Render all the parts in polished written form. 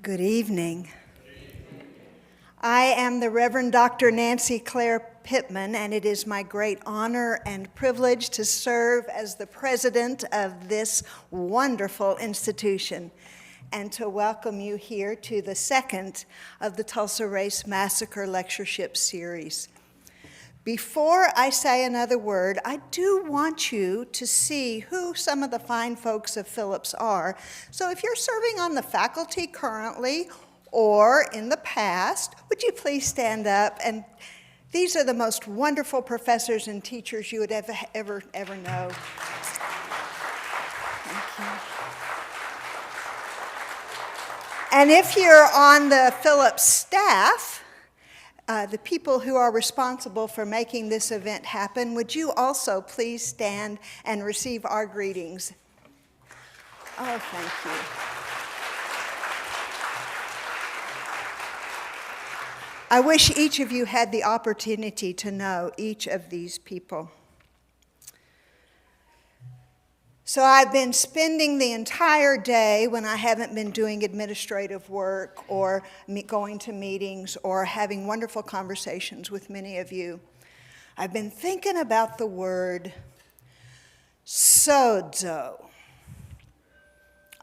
Good evening. I am the Reverend Dr. Nancy Claire Pittman, and it is my great honor and privilege to serve as the president of this wonderful institution and to welcome you here to the second of the Tulsa Race Massacre Lectureship Series. Before I say another word, I do want you to see who some of the fine folks of Phillips are. So if you're serving on the faculty currently or in the past, would you please stand up? And these are the most wonderful professors and teachers you would ever know. Thank you. And if you're on the Phillips staff, the people who are responsible for making this event happen, would you also please stand and receive our greetings? Oh, thank you. I wish each of you had the opportunity to know each of these people. So I've been spending the entire day when I haven't been doing administrative work or going to meetings or having wonderful conversations with many of you. I've been thinking about the word sozo.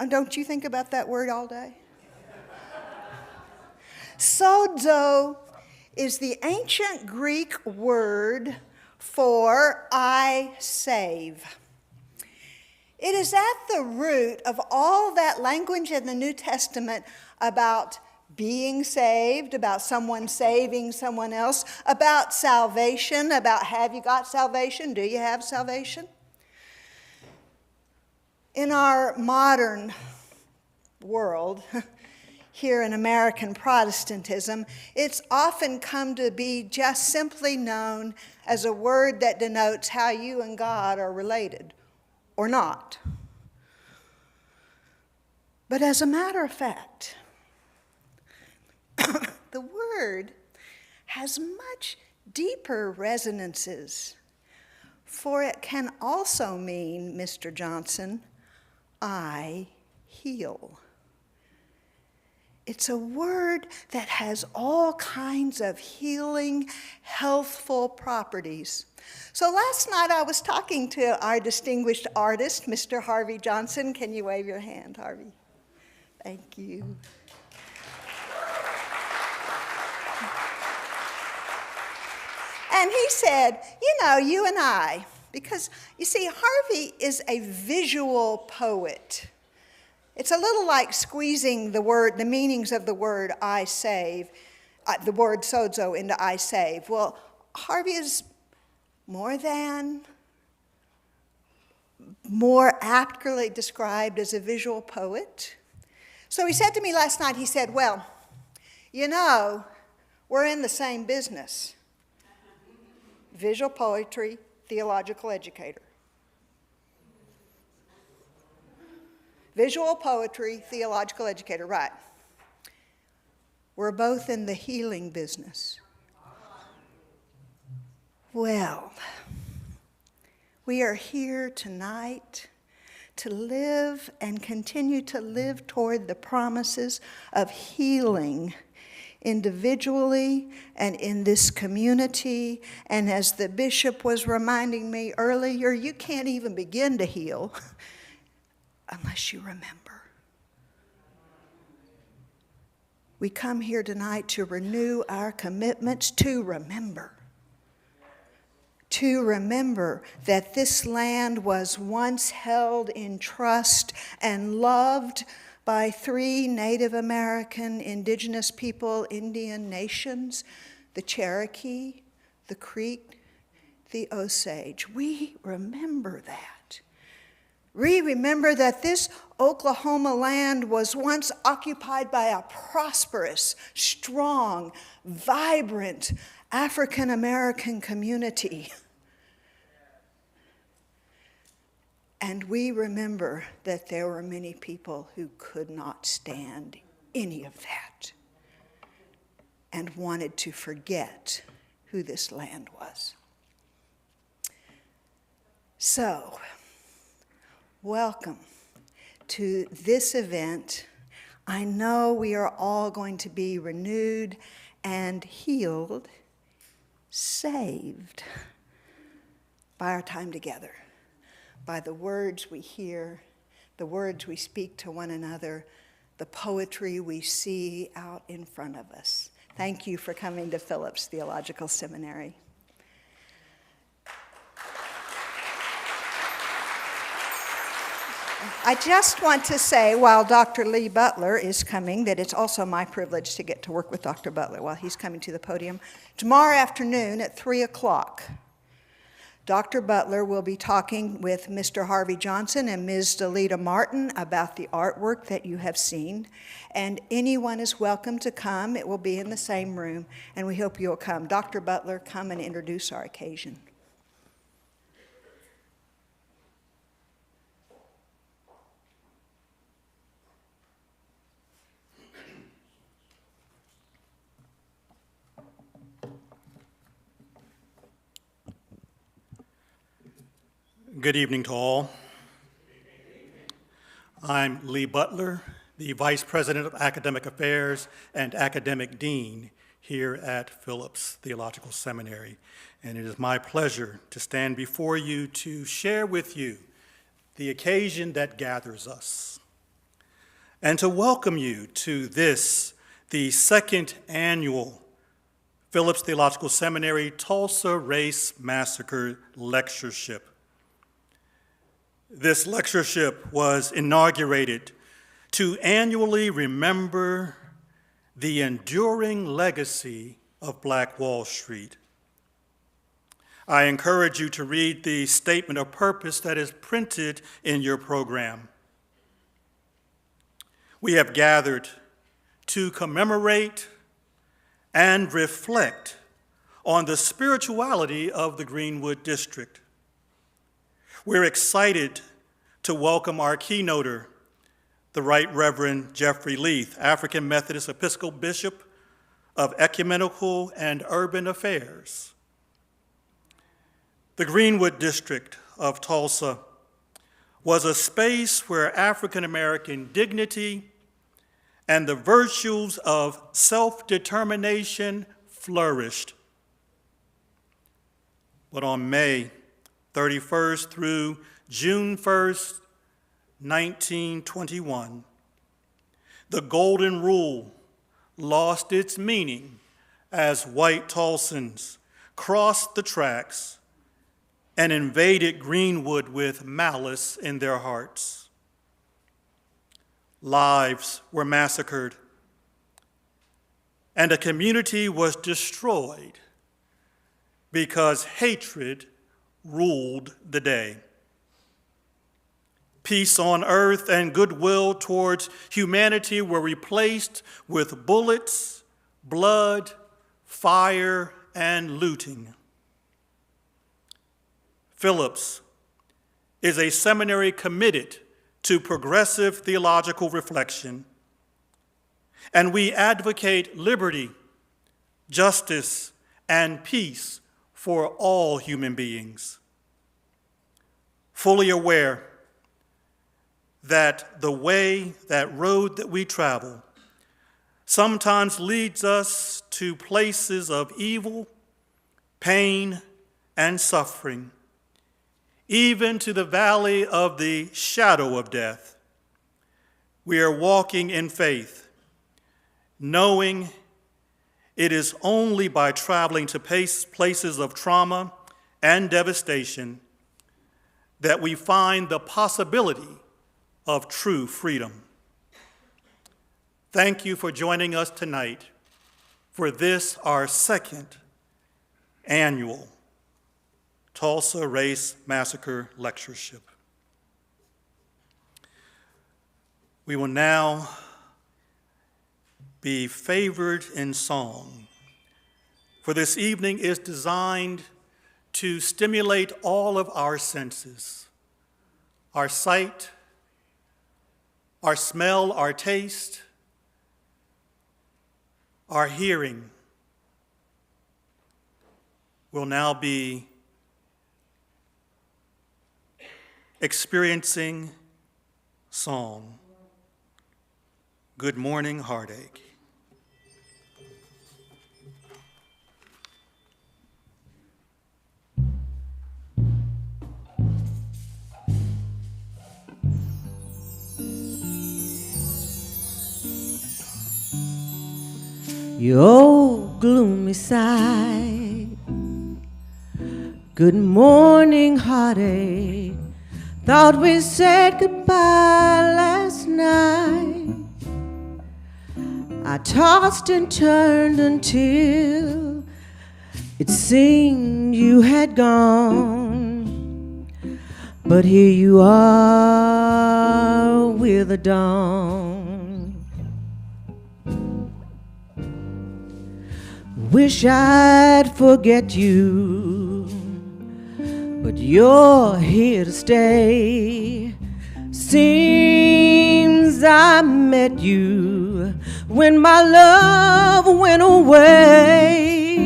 Don't you think about that word all day? Sozo is the ancient Greek word for I save. It is at the root of all that language in the New Testament about being saved, about someone saving someone else, about salvation, about have you got salvation? Do you have salvation? In our modern world, here in American Protestantism, it's often come to be just simply known as a word that denotes how you and God are related. Or not. But as a matter of fact, the word has much deeper resonances, for it can also mean, Mr. Johnson, I heal. It's a word that has all kinds of healing, healthful properties. So last night I was talking to our distinguished artist, Mr. Harvey Johnson. Can you wave your hand, Harvey? Thank you. And he said, you and I, because you see, Harvey is a visual poet. It's a little like squeezing the meanings of the word I save, the word sozo into I save. Well, Harvey is more aptly described as a visual poet. So he said to me last night, he said, well, we're in the same business. Visual poetry, theological educator. Visual poetry, theological educator, right. We're both in the healing business. Well, we are here tonight to live and continue to live toward the promises of healing individually and in this community. And as the bishop was reminding me earlier, you can't even begin to heal unless you remember. We come here tonight to renew our commitments to remember. To remember that this land was once held in trust and loved by 3 Native American indigenous people, Indian nations, the Cherokee, the Creek, the Osage. We remember that. We remember that this Oklahoma land was once occupied by a prosperous, strong, vibrant African American community. And we remember that there were many people who could not stand any of that and wanted to forget who this land was. So, welcome to this event. I know we are all going to be renewed and healed, saved by our time together, by the words we hear, the words we speak to one another, the poetry we see out in front of us. Thank you for coming to Phillips Theological Seminary. I just want to say, while Dr. Lee Butler is coming, that it's also my privilege to get to work with Dr. Butler while he's coming to the podium. Tomorrow afternoon at 3 o'clock, Dr. Butler will be talking with Mr. Harvey Johnson and Ms. Delita Martin about the artwork that you have seen. And anyone is welcome to come. It will be in the same room, and we hope you'll come. Dr. Butler, come and introduce our occasion. Good evening to all. I'm Lee Butler, the Vice President of Academic Affairs and Academic Dean here at Phillips Theological Seminary, and it is my pleasure to stand before you to share with you the occasion that gathers us, and to welcome you to this, the second annual Phillips Theological Seminary Tulsa Race Massacre Lectureship. This lectureship was inaugurated to annually remember the enduring legacy of Black Wall Street. I encourage you to read the statement of purpose that is printed in your program. We have gathered to commemorate and reflect on the spirituality of the Greenwood District. We're excited to welcome our keynoter, the Right Reverend Jeffrey Leith, African Methodist Episcopal Bishop of Ecumenical and Urban Affairs. The Greenwood District of Tulsa was a space where African American dignity and the virtues of self-determination flourished. But on May 31st through June 1st, 1921, the Golden Rule lost its meaning as white Tulsans crossed the tracks and invaded Greenwood with malice in their hearts. Lives were massacred, and a community was destroyed because hatred ruled the day. Peace on earth and goodwill towards humanity were replaced with bullets, blood, fire, and looting. Phillips is a seminary committed to progressive theological reflection, and we advocate liberty, justice, and peace for all human beings, fully aware that the way, that road that we travel, sometimes leads us to places of evil, pain, and suffering, even to the valley of the shadow of death. We are walking in faith, knowing it is only by traveling to places of trauma and devastation that we find the possibility of true freedom. Thank you for joining us tonight for this, our second annual Tulsa Race Massacre Lectureship. We will now be favored in song, for this evening is designed to stimulate all of our senses, our sight, our smell, our taste, our hearing. Will now be experiencing song. Good Morning Heartache. Your old gloomy side. Good morning, heartache. Thought we said goodbye last night. I tossed and turned until it seemed you had gone. But here you are with the dawn. Wish I'd forget you, but you're here to stay. Seems I met you when my love went away.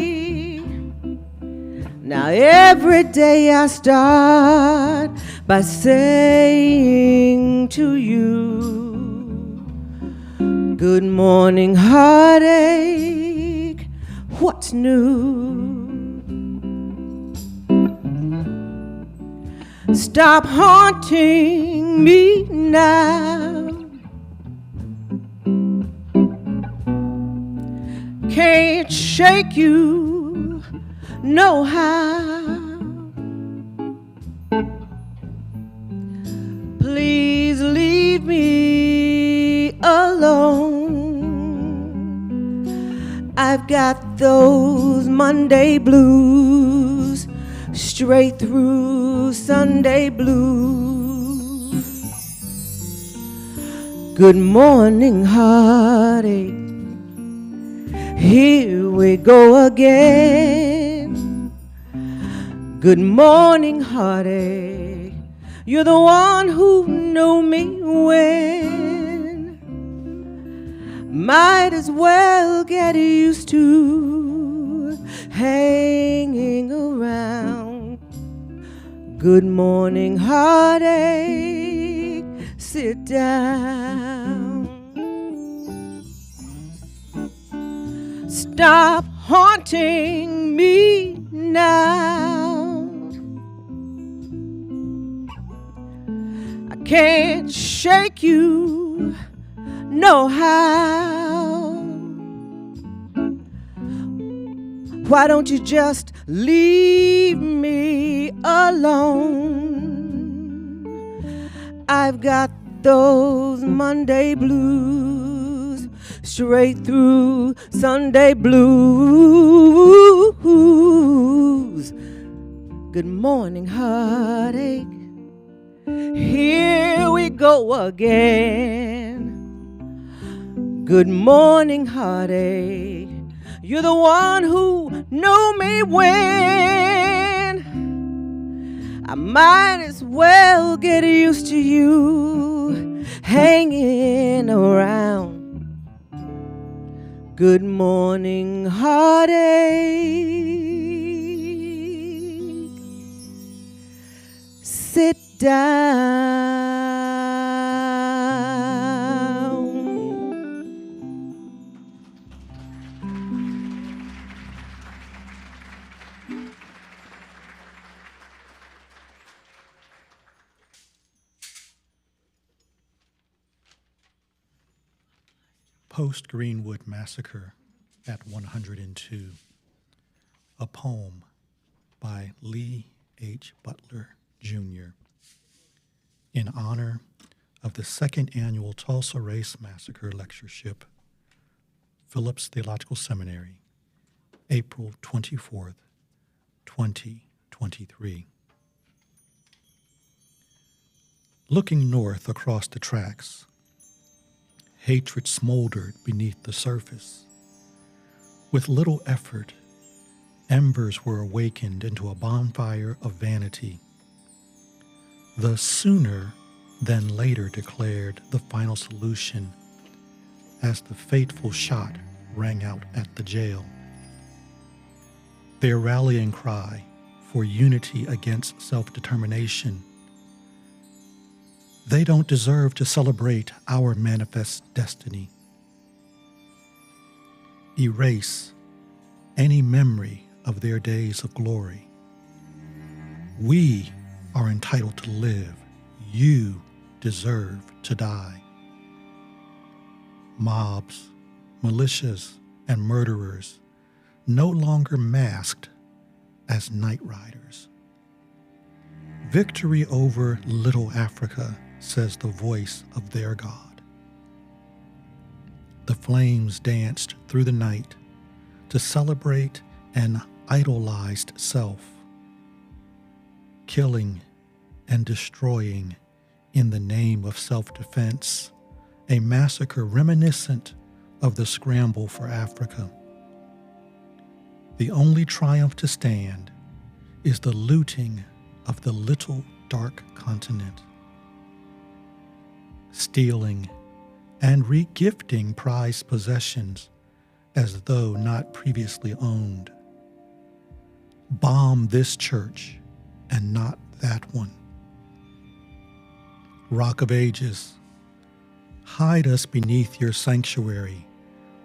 Now every day I start by saying to you, good morning, heartache, what's new? Stop haunting me now. Can't shake you no how. Please leave me alone. I've got those Monday blues, straight through Sunday blues. Good morning, heartache. Here we go again. Good morning, heartache. You're the one who knew me when. Might as well get used to hanging around. Good morning, heartache. Sit down. Stop haunting me now. I can't shake you no how. Why don't you just leave me alone? I've got those Monday blues, straight through Sunday blues. Good morning, heartache. Here we go again. Good morning, heartache. You're the one who knew me when. I might as well get used to you hanging around. Good morning, heartache. Sit down. Post-Greenwood Massacre at 102, a poem by Lee H. Butler, Jr., in honor of the second annual Tulsa Race Massacre Lectureship, Phillips Theological Seminary, April 24th, 2023. Looking north across the tracks, hatred smoldered beneath the surface. With little effort, embers were awakened into a bonfire of vanity. The sooner than later declared the final solution as the fateful shot rang out at the jail. Their rallying cry for unity against self-determination. They don't deserve to celebrate our manifest destiny. erase any memory of their days of glory. We are entitled to live. You deserve to die. Mobs, militias, and murderers no longer masked as night riders. Victory over little Africa, says the voice of their God. The flames danced through the night to celebrate an idolized self, killing and destroying in the name of self-defense, a massacre reminiscent of the scramble for Africa. The only triumph to stand is the looting of the little dark continent, stealing and regifting prized possessions as though not previously owned. Bomb this church and not that one. Rock of Ages, hide us beneath your sanctuary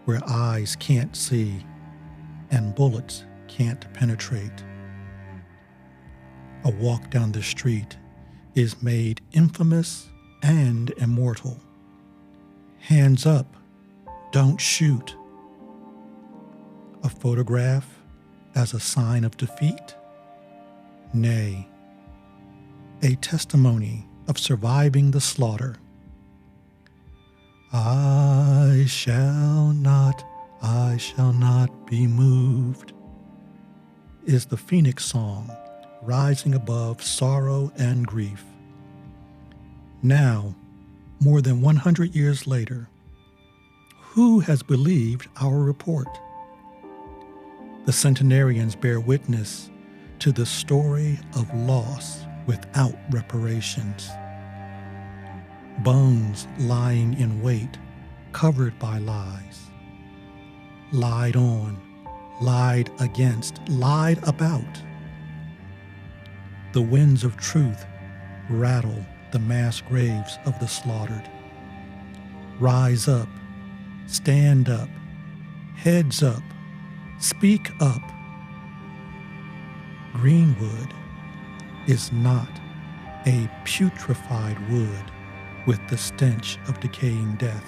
where eyes can't see and bullets can't penetrate. A walk down the street is made infamous and immortal. Hands up, don't shoot. A photograph as a sign of defeat? Nay, a testimony of surviving the slaughter. I shall not be moved, is the Phoenix song rising above sorrow and grief. Now, more than 100 years later, who has believed our report? The centenarians bear witness to the story of loss without reparations. Bones lying in wait, covered by lies. Lied on, lied against, lied about. The winds of truth rattle the mass graves of the slaughtered. Rise up, stand up, heads up, speak up. Greenwood is not a putrefied wood with the stench of decaying death.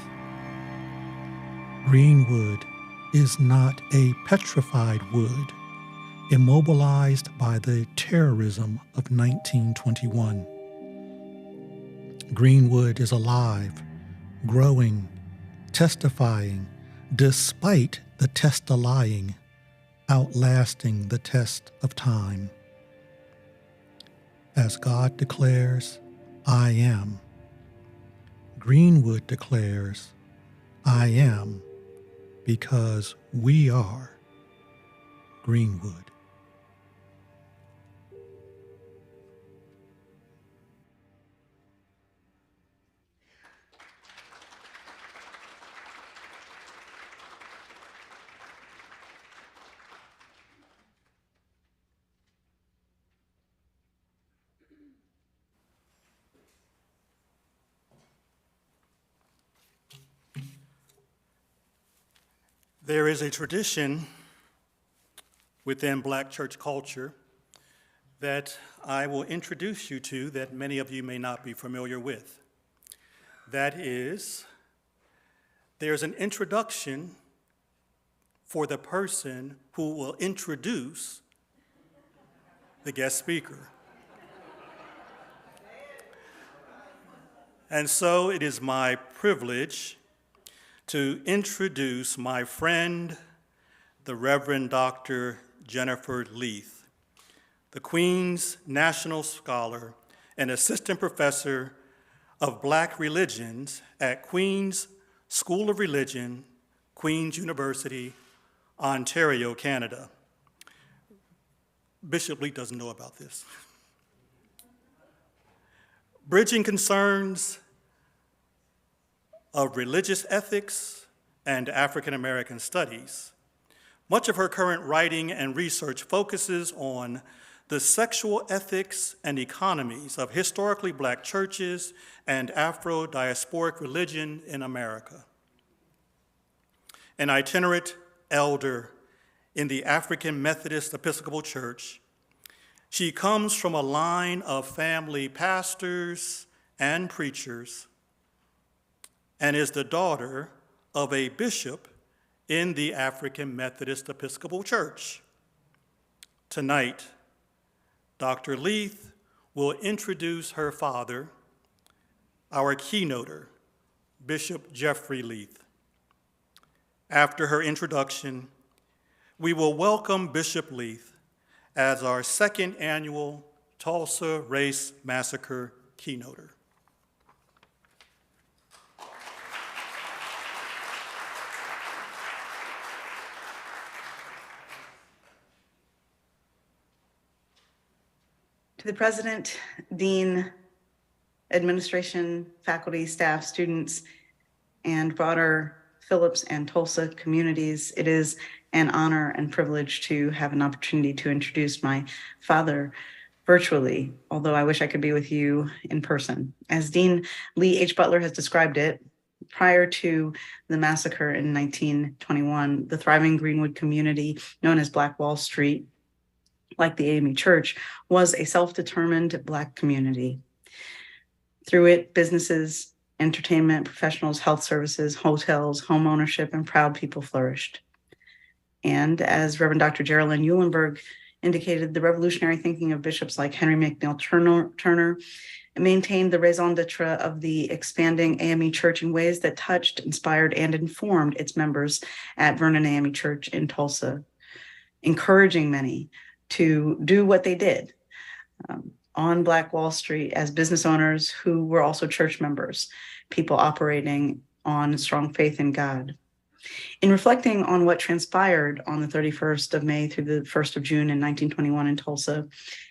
Greenwood is not a petrified wood immobilized by the terrorism of 1921. Greenwood is alive, growing, testifying, despite the test of lying, outlasting the test of time. As God declares, I am. Greenwood declares, I am, because we are Greenwood. There is a tradition within Black church culture that I will introduce you to that many of you may not be familiar with. That is, there's an introduction for the person who will introduce the guest speaker. And so it is my privilege to introduce my friend, the Reverend Dr. Jennifer Leith, the Queen's National Scholar and Assistant Professor of Black Religions at Queen's School of Religion, Queen's University, Ontario, Canada. Bishop Leith doesn't know about this. Bridging concerns of religious ethics and African American studies. Much of her current writing and research focuses on the sexual ethics and economies of historically Black churches and Afro-diasporic religion in America. An itinerant elder in the African Methodist Episcopal Church. She comes from a line of family pastors and preachers and is the daughter of a bishop in the African Methodist Episcopal Church. Tonight, Dr. Leith will introduce her father, our keynoter, Bishop Jeffrey Leith. After her introduction, we will welcome Bishop Leith as our second annual Tulsa Race Massacre keynoter. To the President, Dean, administration, faculty, staff, students, and broader Phillips and Tulsa communities, it is an honor and privilege to have an opportunity to introduce my father virtually, although I wish I could be with you in person. As Dean Lee H. Butler has described it, prior to the massacre in 1921, the thriving Greenwood community known as Black Wall Street, like the AME Church, was a self-determined Black community. Through it, businesses, entertainment, professionals, health services, hotels, home ownership, and proud people flourished. And as Reverend Dr. Geraldine Eulenberg indicated, the revolutionary thinking of bishops like Henry McNeil Turner maintained the raison d'etre of the expanding AME Church in ways that touched, inspired, and informed its members at Vernon AME Church in Tulsa, encouraging many to do what they did on Black Wall Street as business owners who were also church members, people operating on strong faith in God. In reflecting on what transpired on the 31st of May through the 1st of June in 1921 in Tulsa,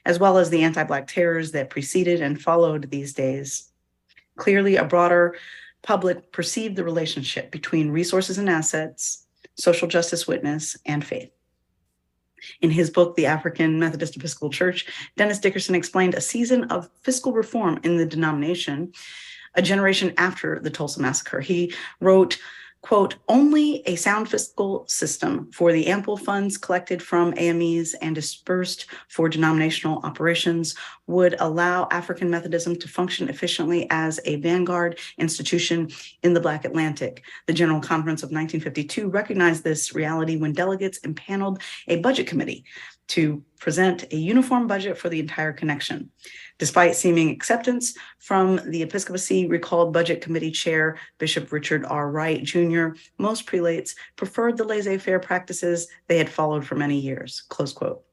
as well as the anti-Black terrors that preceded and followed these days, clearly a broader public perceived the relationship between resources and assets, social justice witness, and faith. In his book, The African Methodist Episcopal Church, Dennis Dickerson explained a season of fiscal reform in the denomination, a generation after the Tulsa Massacre. He wrote, quote, "Only a sound fiscal system for the ample funds collected from AMEs and dispersed for denominational operations would allow African Methodism to function efficiently as a vanguard institution in the Black Atlantic." The General Conference of 1952 recognized this reality when delegates impaneled a budget committee to present a uniform budget for the entire connection. Despite seeming acceptance from the episcopacy, recalled budget committee chair Bishop Richard R. Wright Jr., most prelates preferred the laissez-faire practices they had followed for many years, close quote.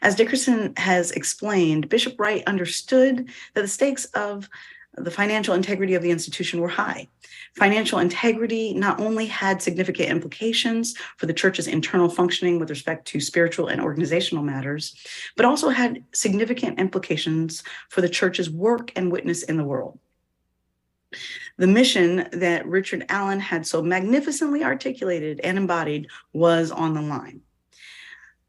As Dickerson has explained, Bishop Wright understood that the stakes of the financial integrity of the institution were high. Financial integrity not only had significant implications for the church's internal functioning with respect to spiritual and organizational matters, but also had significant implications for the church's work and witness in the world. The mission that Richard Allen had so magnificently articulated and embodied was on the line.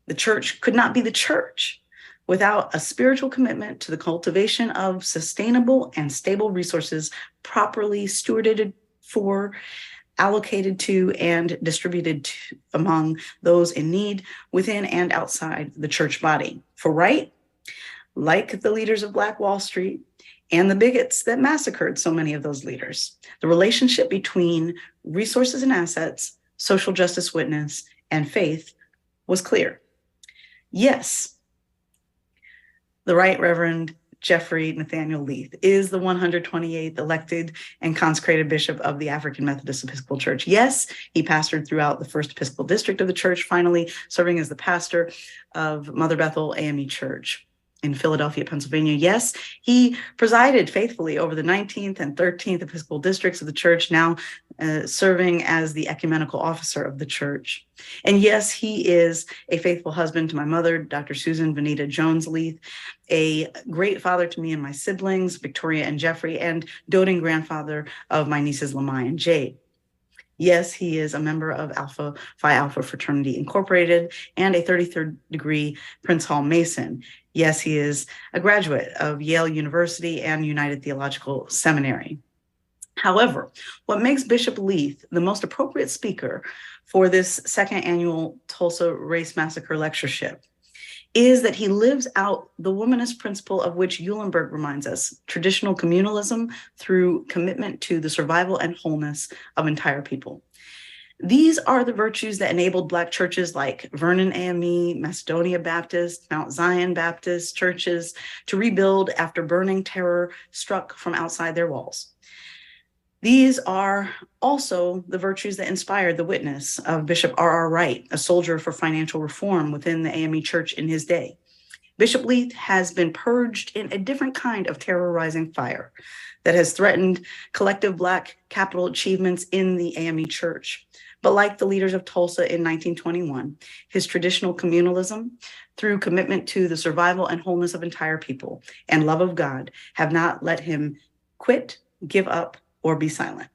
The church could not be the church without a spiritual commitment to the cultivation of sustainable and stable resources properly stewarded for, allocated to, and distributed to, among those in need within and outside the church body. For Wright, like the leaders of Black Wall Street and the bigots that massacred so many of those leaders, the relationship between resources and assets, social justice witness, and faith was clear. Yes, the Right Reverend Jeffrey Nathaniel Leith is the 128th elected and consecrated bishop of the African Methodist Episcopal Church. Yes, he pastored throughout the First Episcopal District of the church, finally serving as the pastor of Mother Bethel AME Church in Philadelphia, Pennsylvania. Yes, he presided faithfully over the 19th and 13th Episcopal districts of the church, now serving as the ecumenical officer of the church. And yes, he is a faithful husband to my mother, Dr. Susan Vanita Jones Leith, a great father to me and my siblings, Victoria and Jeffrey, and doting grandfather of my nieces, Lamai and Jade. Yes, he is a member of Alpha Phi Alpha Fraternity Incorporated and a 33rd degree Prince Hall Mason. Yes, he is a graduate of Yale University and United Theological Seminary. However, what makes Bishop Leith the most appropriate speaker for this second annual Tulsa Race Massacre Lectureship is that he lives out the womanist principle of which Eulenberg reminds us, traditional communalism through commitment to the survival and wholeness of entire people. These are the virtues that enabled Black churches like Vernon AME, Macedonia Baptist, Mount Zion Baptist churches to rebuild after burning terror struck from outside their walls. These are also the virtues that inspired the witness of Bishop R.R. Wright, a soldier for financial reform within the AME church in his day. Bishop Leith has been purged in a different kind of terrorizing fire that has threatened collective Black capital achievements in the AME church. But like the leaders of Tulsa in 1921, his traditional communalism, through commitment to the survival and wholeness of entire people and love of God, have not let him quit, give up, or be silent.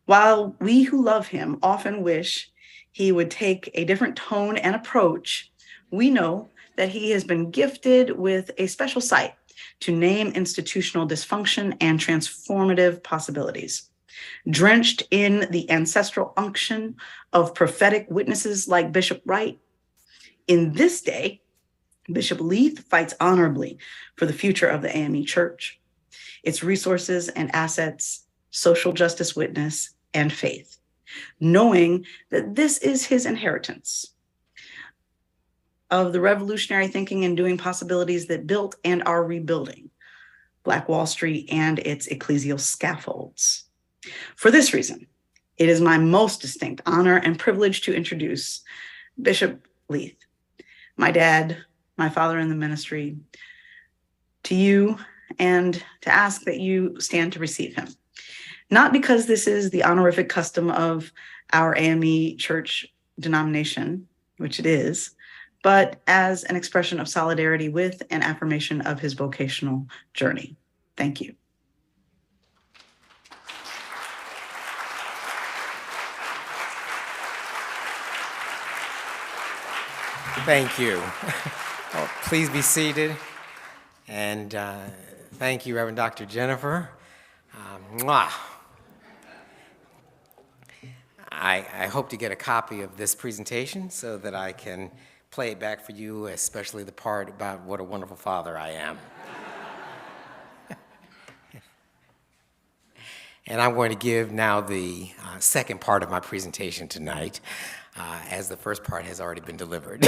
While we who love him often wish he would take a different tone and approach, we know that he has been gifted with a special sight to name institutional dysfunction and transformative possibilities. Drenched in the ancestral unction of prophetic witnesses like Bishop Wright, in this day, Bishop Leith fights honorably for the future of the AME Church, its resources and assets, social justice witness, and faith, knowing that this is his inheritance of the revolutionary thinking and doing possibilities that built and are rebuilding Black Wall Street and its ecclesial scaffolds. For this reason, it is my most distinct honor and privilege to introduce Bishop Leith, my dad, my father in the ministry, to you, and to ask that you stand to receive him. Not because this is the honorific custom of our AME church denomination, which it is, but as an expression of solidarity with and affirmation of his vocational journey. Thank you. Thank you. Well, please be seated. And thank you, Reverend Dr. Jennifer. Mwah. I hope to get a copy of this presentation so that I can play it back for you, especially the part about what a wonderful father I am. And I'm going to give now the second part of my presentation tonight, as the first part has already been delivered.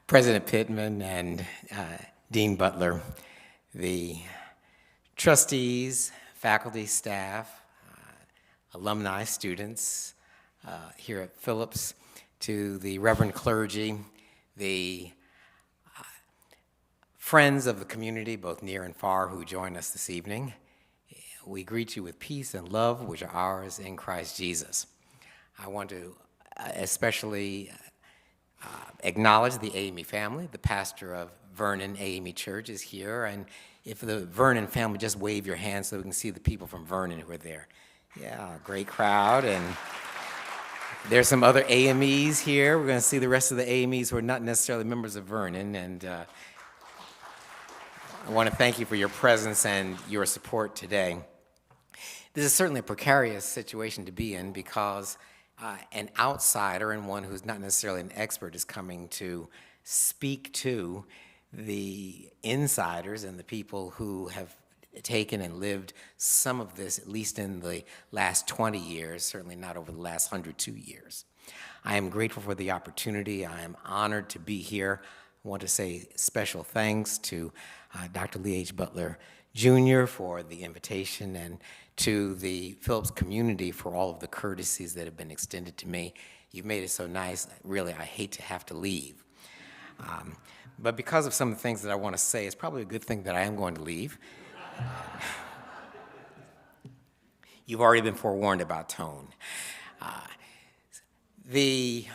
President Pittman and Dean Butler, the trustees, faculty, staff, alumni, students here at Phillips, to the Reverend clergy, the friends of the community, both near and far, who join us this evening. We greet you with peace and love, which are ours in Christ Jesus. I want to especially acknowledge the AME family. The pastor of Vernon AME Church is here, and if the Vernon family, just wave your hand so we can see the people from Vernon who are there. Yeah, great crowd, and there's some other AMEs here. We're going to see the rest of the AMEs who are not necessarily members of Vernon, and I want to thank you for your presence and your support today. This is certainly a precarious situation to be in because an outsider and one who's not necessarily an expert is coming to speak to the insiders and the people who have taken and lived some of this, at least in the last 20 years, certainly not over the last 102 years. I am grateful for the opportunity. I am honored to be here. I want to say special thanks to Dr. Lee H. Butler Jr. for the invitation and to the Phillips community for all of the courtesies that have been extended to me. You've made it so nice. Really, I hate to have to leave. But because of some of the things that I want to say, it's probably a good thing that I am going to leave. You've already been forewarned about tone. The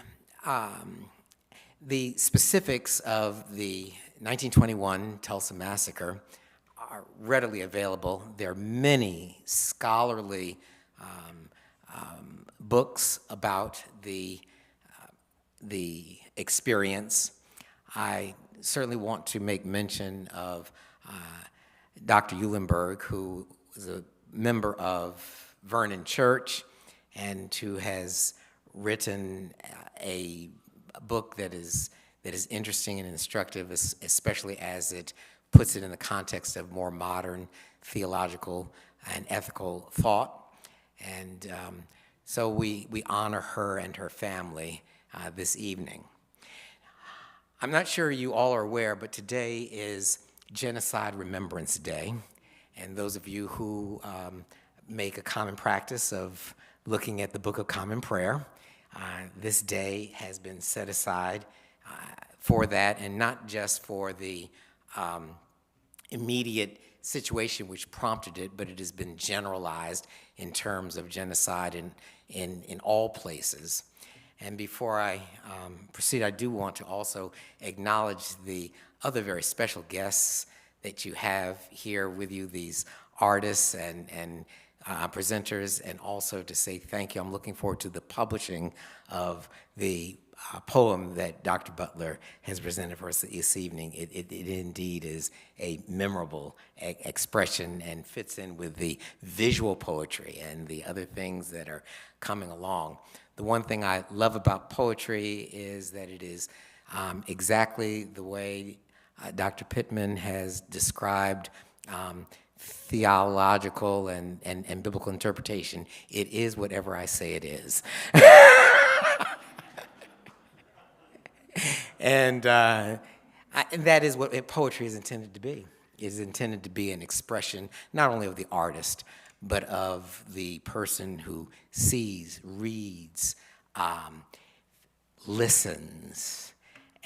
specifics of the 1921 Tulsa Massacre are readily available. There are many scholarly books about the experience. I certainly want to make mention of Dr. Eulenberg, who was a member of Vernon Church and who has written a book that is interesting and instructive, especially as it puts it in the context of more modern theological and ethical thought. And so we honor her and her family this evening. I'm not sure you all are aware, but today is Genocide Remembrance Day. And those of you who make a common practice of looking at the Book of Common Prayer, this day has been set aside for that, and not just for the immediate situation which prompted it, but it has been generalized in terms of genocide in all places. And before I proceed, I do want to also acknowledge the other very special guests that you have here with you, these artists and presenters, and also to say thank you. I'm looking forward to the publishing of the poem that Dr. Butler has presented for us this evening. It indeed is a memorable expression and fits in with the visual poetry and the other things that are coming along. The one thing I love about poetry is that it is exactly the way Dr. Pittman has described theological and biblical interpretation. It is whatever I say it is. And that is what poetry is intended to be. It is intended to be an expression not only of the artist, but of the person who sees, reads, listens,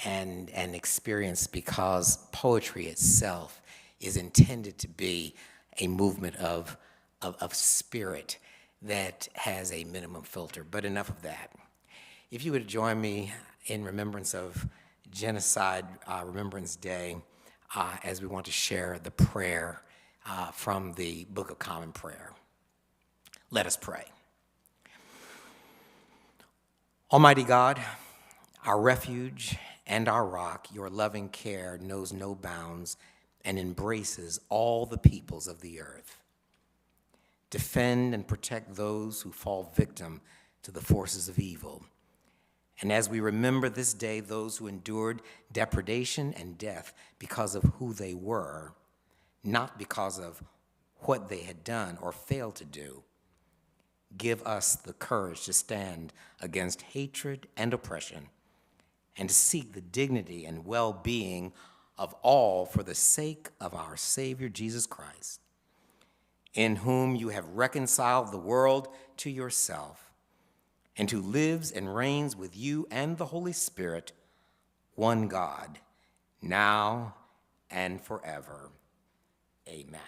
and experiences, because poetry itself is intended to be a movement of spirit that has a minimum filter. But enough of that. If you would join me in remembrance of Genocide Remembrance Day, as we want to share the prayer from the Book of Common Prayer. Let us pray. Almighty God, our refuge and our rock, your loving care knows no bounds and embraces all the peoples of the earth. Defend and protect those who fall victim to the forces of evil. And as we remember this day, those who endured depredation and death because of who they were, not because of what they had done or failed to do, give us the courage to stand against hatred and oppression and to seek the dignity and well-being of all for the sake of our Savior Jesus Christ, in whom you have reconciled the world to yourself, and who lives and reigns with you and the Holy Spirit, one God, now and forever. Amen.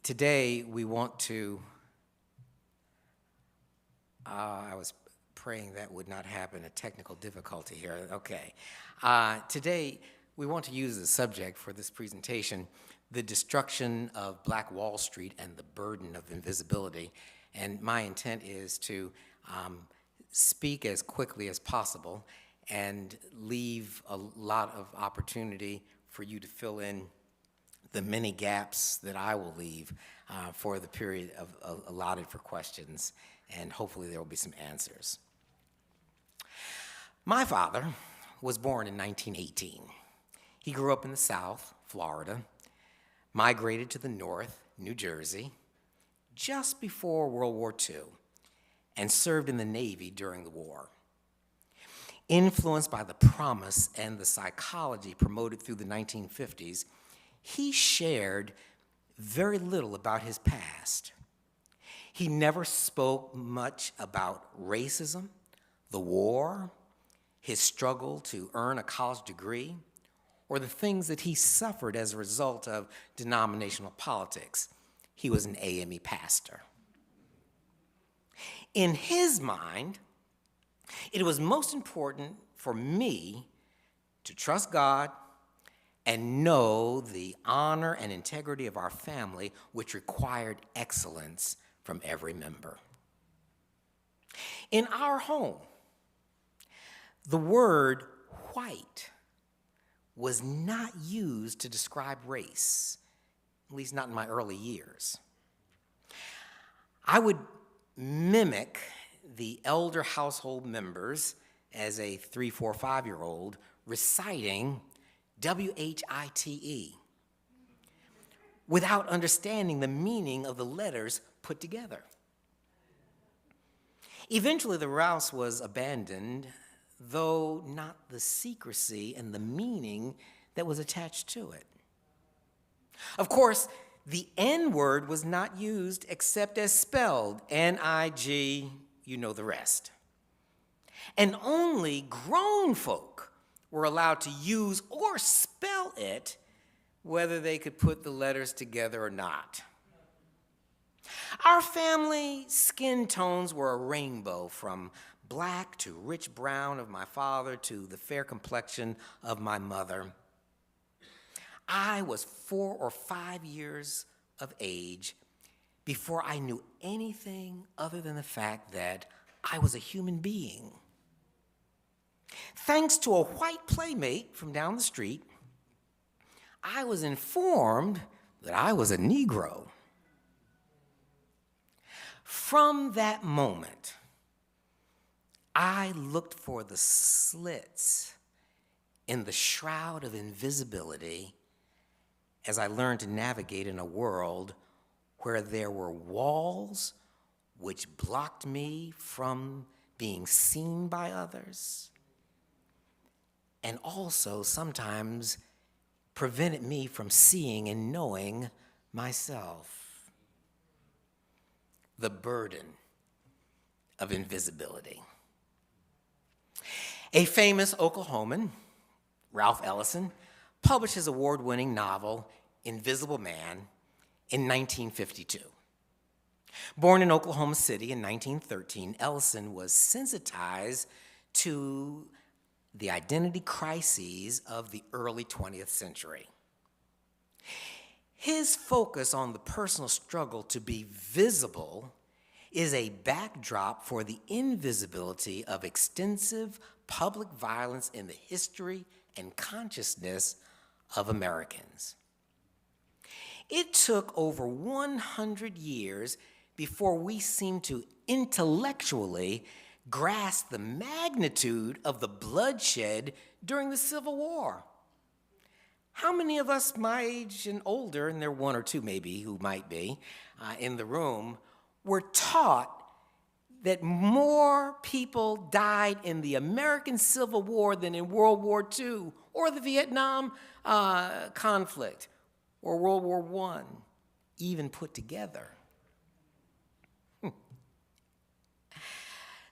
Today we want to, I was praying that would not happen, a technical difficulty here, okay. Today we want to use as a subject for this presentation the destruction of Black Wall Street and the burden of invisibility. And my intent is to speak as quickly as possible and leave a lot of opportunity for you to fill in the many gaps that I will leave for the period allotted for questions, and hopefully there will be some answers. My father was born in 1918. He grew up in the South, Florida, migrated to the North, New Jersey, just before World War II, and served in the Navy during the war. Influenced by the promise and the psychology promoted through the 1950s, he shared very little about his past. He never spoke much about racism, the war, his struggle to earn a college degree, or the things that he suffered as a result of denominational politics. He was an AME pastor. In his mind, it was most important for me to trust God and know the honor and integrity of our family, which required excellence from every member. In our home, the word white was not used to describe race, at least not in my early years. I would mimic the elder household members as a 3, 4, 5-year-old reciting WHITE without understanding the meaning of the letters put together. Eventually, the rouse was abandoned, though not the secrecy and the meaning that was attached to it. Of course, the N word was not used except as spelled, N-I-G, you know the rest. And only grown folk were allowed to use or spell it, whether they could put the letters together or not. Our family skin tones were a rainbow, from black to rich brown of my father to the fair complexion of my mother. I was 4 or 5 years of age before I knew anything other than the fact that I was a human being. Thanks to a white playmate from down the street, I was informed that I was a Negro. From that moment, I looked for the slits in the shroud of invisibility as I learned to navigate in a world where there were walls which blocked me from being seen by others, and also sometimes prevented me from seeing and knowing myself. The burden of invisibility. A famous Oklahoman, Ralph Ellison, published his award-winning novel, Invisible Man, in 1952. Born in Oklahoma City in 1913, Ellison was sensitized to the identity crises of the early 20th century. His focus on the personal struggle to be visible is a backdrop for the invisibility of extensive public violence in the history and consciousness of Americans. It took over 100 years before we seemed to intellectually grasp the magnitude of the bloodshed during the Civil War. How many of us my age and older, and there are 1 or 2 maybe who might be in the room, were taught that more people died in the American Civil War than in World War II or the Vietnam conflict or World War I, even put together?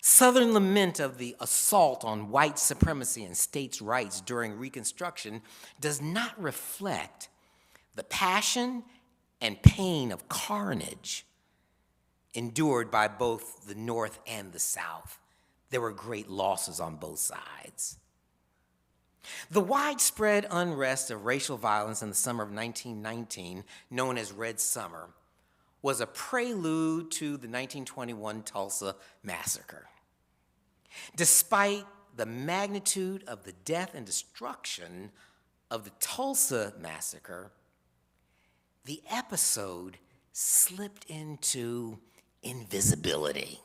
Southern lament of the assault on white supremacy and states' rights during Reconstruction does not reflect the passion and pain of carnage endured by both the North and the South. There were great losses on both sides. The widespread unrest of racial violence in the summer of 1919, known as Red Summer, was a prelude to the 1921 Tulsa Massacre. Despite the magnitude of the death and destruction of the Tulsa Massacre, the episode slipped into invisibility.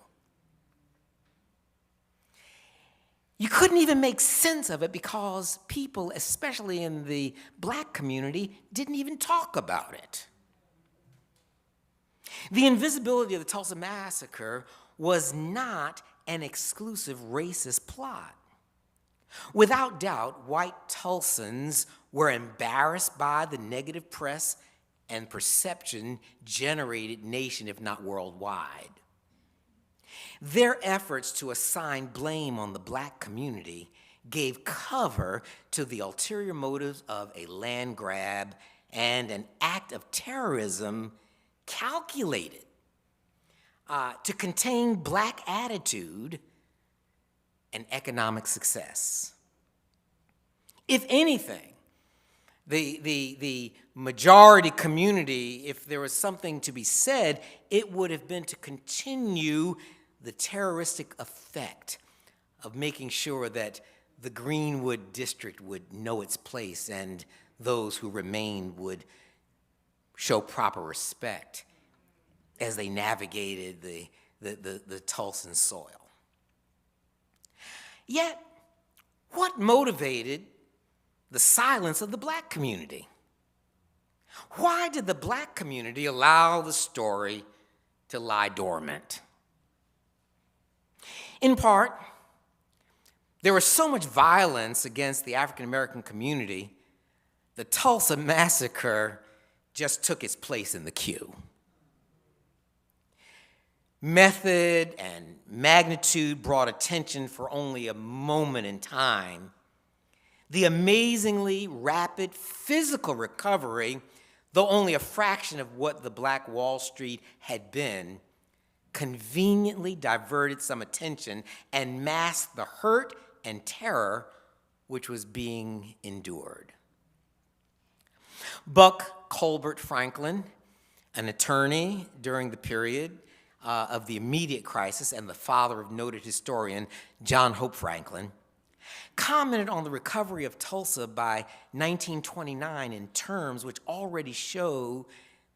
You couldn't even make sense of it because people, especially in the black community, didn't even talk about it. The invisibility of the Tulsa Massacre was not an exclusive racist plot. Without doubt, white Tulsans were embarrassed by the negative press and perception generated nation, if not worldwide. Their efforts to assign blame on the black community gave cover to the ulterior motives of a land grab and an act of terrorism calculated to contain black attitude and economic success. If anything, the majority community, if there was something to be said, it would have been to continue the terroristic effect of making sure that the Greenwood district would know its place and those who remained would show proper respect as they navigated the Tulsan soil. Yet, what motivated the silence of the black community? Why did the black community allow the story to lie dormant? In part, there was so much violence against the African American community, the Tulsa massacre just took its place in the queue. Method and magnitude brought attention for only a moment in time. The amazingly rapid physical recovery, though only a fraction of what the Black Wall Street had been, conveniently diverted some attention and masked the hurt and terror which was being endured. Buck Colbert Franklin, an attorney during the period of the immediate crisis and the father of noted historian John Hope Franklin, commented on the recovery of Tulsa by 1929 in terms which already show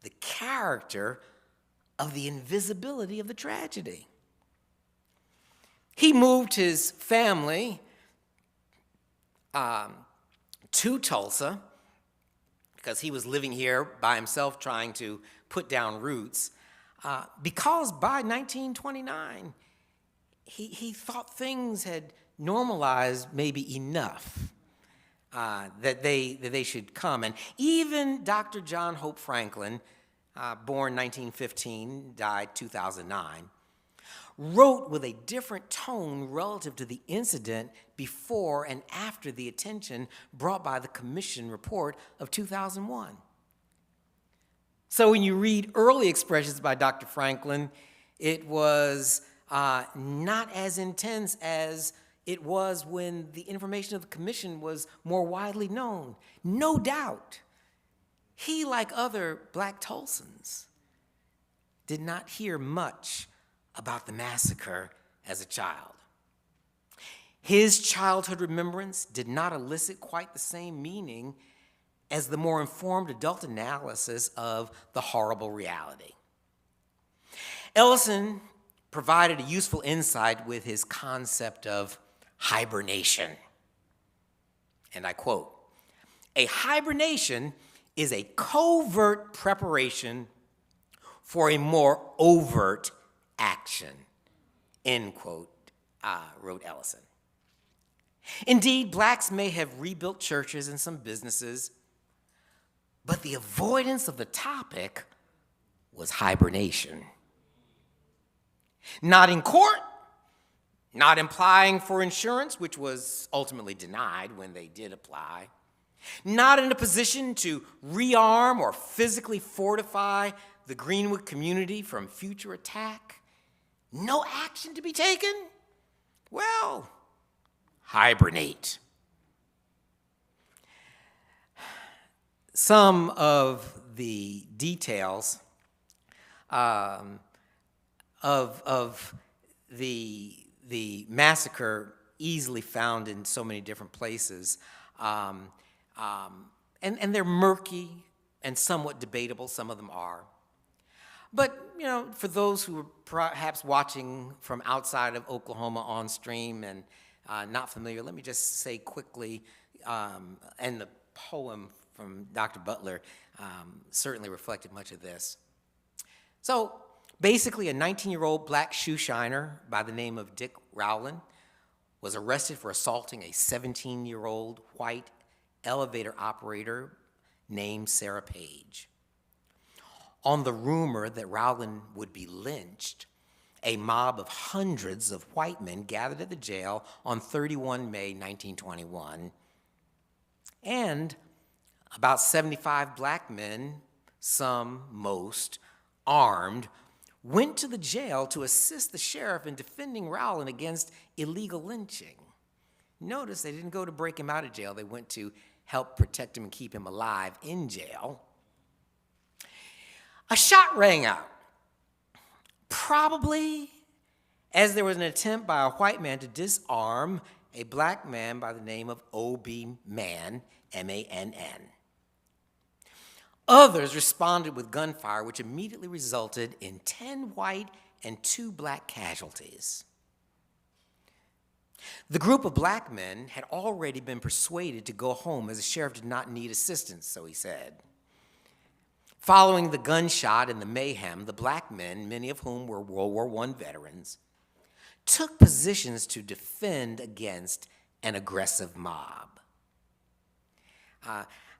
the character of the invisibility of the tragedy. He moved his family to Tulsa because he was living here by himself trying to put down roots, because by 1929, he thought things had normalized maybe enough that they should come. And even Dr. John Hope Franklin, born 1915, died 2009, wrote with a different tone relative to the incident before and after the attention brought by the commission report of 2001. So when you read early expressions by Dr. Franklin, it was not as intense as it was when the information of the commission was more widely known. No doubt, he, like other black Tulsans, did not hear much about the massacre as a child. His childhood remembrance did not elicit quite the same meaning as the more informed adult analysis of the horrible reality. Ellison provided a useful insight with his concept of hibernation. And I quote, "A hibernation is a covert preparation for a more overt action," end quote, wrote Ellison. Indeed, blacks may have rebuilt churches and some businesses, but the avoidance of the topic was hibernation. Not in court, not applying for insurance, which was ultimately denied when they did apply, not in a position to rearm or physically fortify the Greenwood community from future attack, no action to be taken? Well, hibernate. Some of the details of the massacre easily found in so many different places, and they're murky and somewhat debatable. Some of them are. But, for those who are perhaps watching from outside of Oklahoma on stream and not familiar, let me just say quickly, and the poem from Dr. Butler certainly reflected much of this. So basically, a 19-year-old black shoe shiner by the name of Dick Rowland was arrested for assaulting a 17-year-old white elevator operator named Sarah Page. On the rumor that Rowland would be lynched, a mob of hundreds of white men gathered at the jail on 31 May 1921, and about 75 black men, some, most, armed, went to the jail to assist the sheriff in defending Rowland against illegal lynching. Notice they didn't go to break him out of jail. They went to help protect him and keep him alive in jail. A shot rang out, probably as there was an attempt by a white man to disarm a black man by the name of O.B. Mann, M-A-N-N. Others responded with gunfire, which immediately resulted in 10 white and 2 black casualties. The group of black men had already been persuaded to go home as the sheriff did not need assistance, so he said. Following the gunshot and the mayhem, the black men, many of whom were World War I veterans, took positions to defend against an aggressive mob.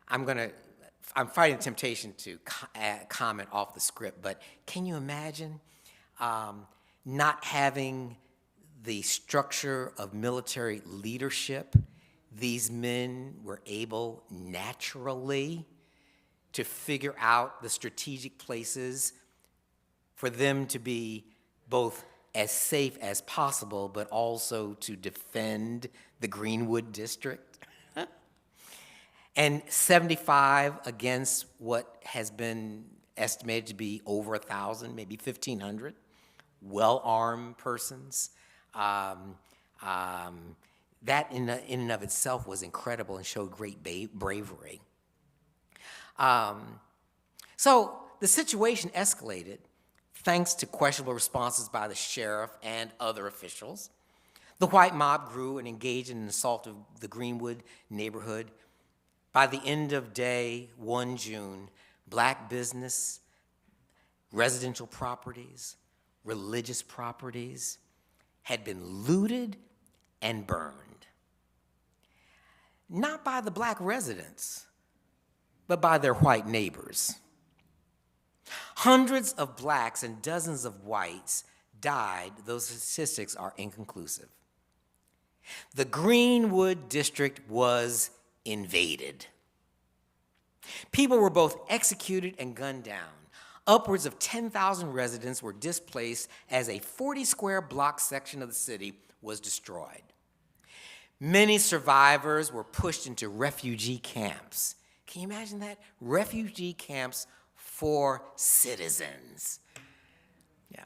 I'm fighting temptation to comment off the script, but can you imagine not having the structure of military leadership? These men were able naturally to figure out the strategic places for them to be both as safe as possible, but also to defend the Greenwood district. And 75 against what has been estimated to be over 1,000, maybe 1,500 well-armed persons. That in and of itself was incredible and showed great bravery. So the situation escalated thanks to questionable responses by the sheriff and other officials. The white mob grew and engaged in an assault of the Greenwood neighborhood. By the end of day 1 June, black business, residential properties, religious properties had been looted and burned. Not by the black residents, but by their white neighbors. Hundreds of blacks and dozens of whites died. Those statistics are inconclusive. The Greenwood district was invaded. People were both executed and gunned down. Upwards of 10,000 residents were displaced as a 40-square block section of the city was destroyed. Many survivors were pushed into refugee camps. Can you imagine that? Refugee camps for citizens. Yeah.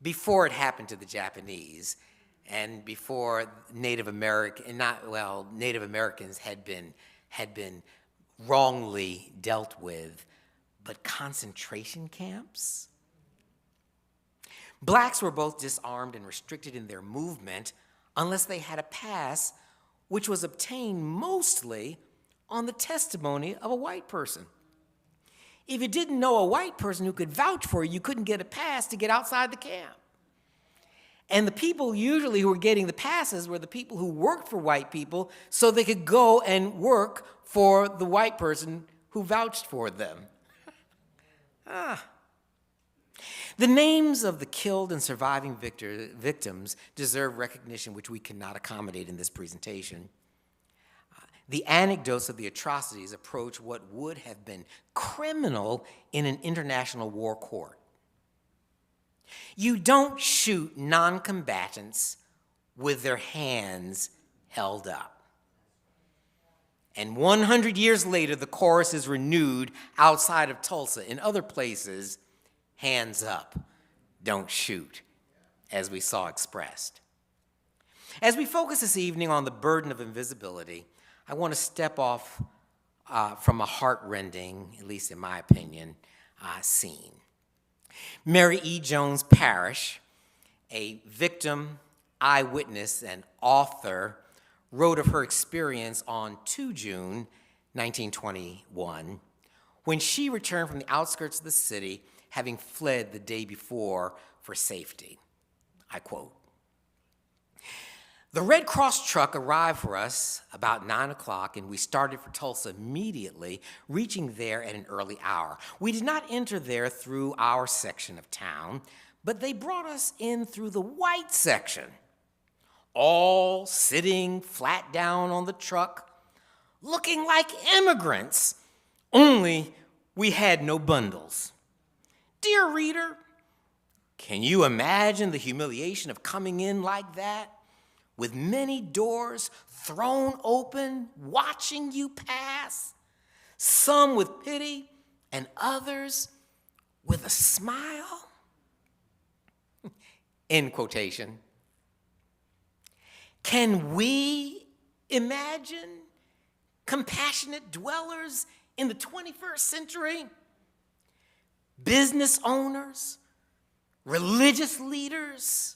Before it happened to the Japanese, and before Native Americans had been wrongly dealt with, but concentration camps? Blacks were both disarmed and restricted in their movement unless they had a pass, which was obtained mostly on the testimony of a white person. If you didn't know a white person who could vouch for you, you couldn't get a pass to get outside the camp. And the people usually who were getting the passes were the people who worked for white people so they could go and work for the white person who vouched for them. The names of the killed and surviving victims deserve recognition, which we cannot accommodate in this presentation. The anecdotes of the atrocities approach what would have been criminal in an international war court. You don't shoot non-combatants with their hands held up. And 100 years later, the chorus is renewed outside of Tulsa. In other places, hands up, don't shoot, as we saw expressed. As we focus this evening on the burden of invisibility, I want to step off from a heart-rending, at least in my opinion, scene. Mary E. Jones Parrish, a victim, eyewitness, and author, wrote of her experience on 2 June 1921, when she returned from the outskirts of the city, having fled the day before for safety. I quote, "The Red Cross truck arrived for us about 9 o'clock, and we started for Tulsa immediately, reaching there at an early hour. We did not enter there through our section of town, but they brought us in through the white section, all sitting flat down on the truck, looking like immigrants, only we had no bundles. Dear reader, can you imagine the humiliation of coming in like that, with many doors thrown open, watching you pass, some with pity and others with a smile?" End quotation. Can we imagine compassionate dwellers in the 21st century? Business owners, religious leaders,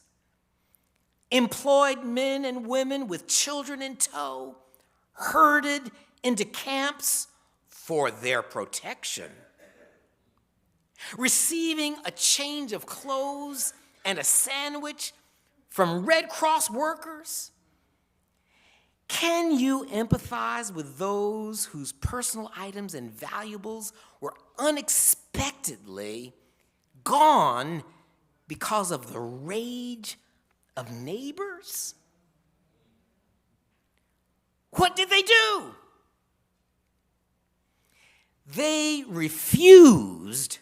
employed men and women with children in tow, herded into camps for their protection, receiving a change of clothes and a sandwich from Red Cross workers. Can you empathize with those whose personal items and valuables were unexpectedly gone because of the rage of neighbors? What did they do? They refused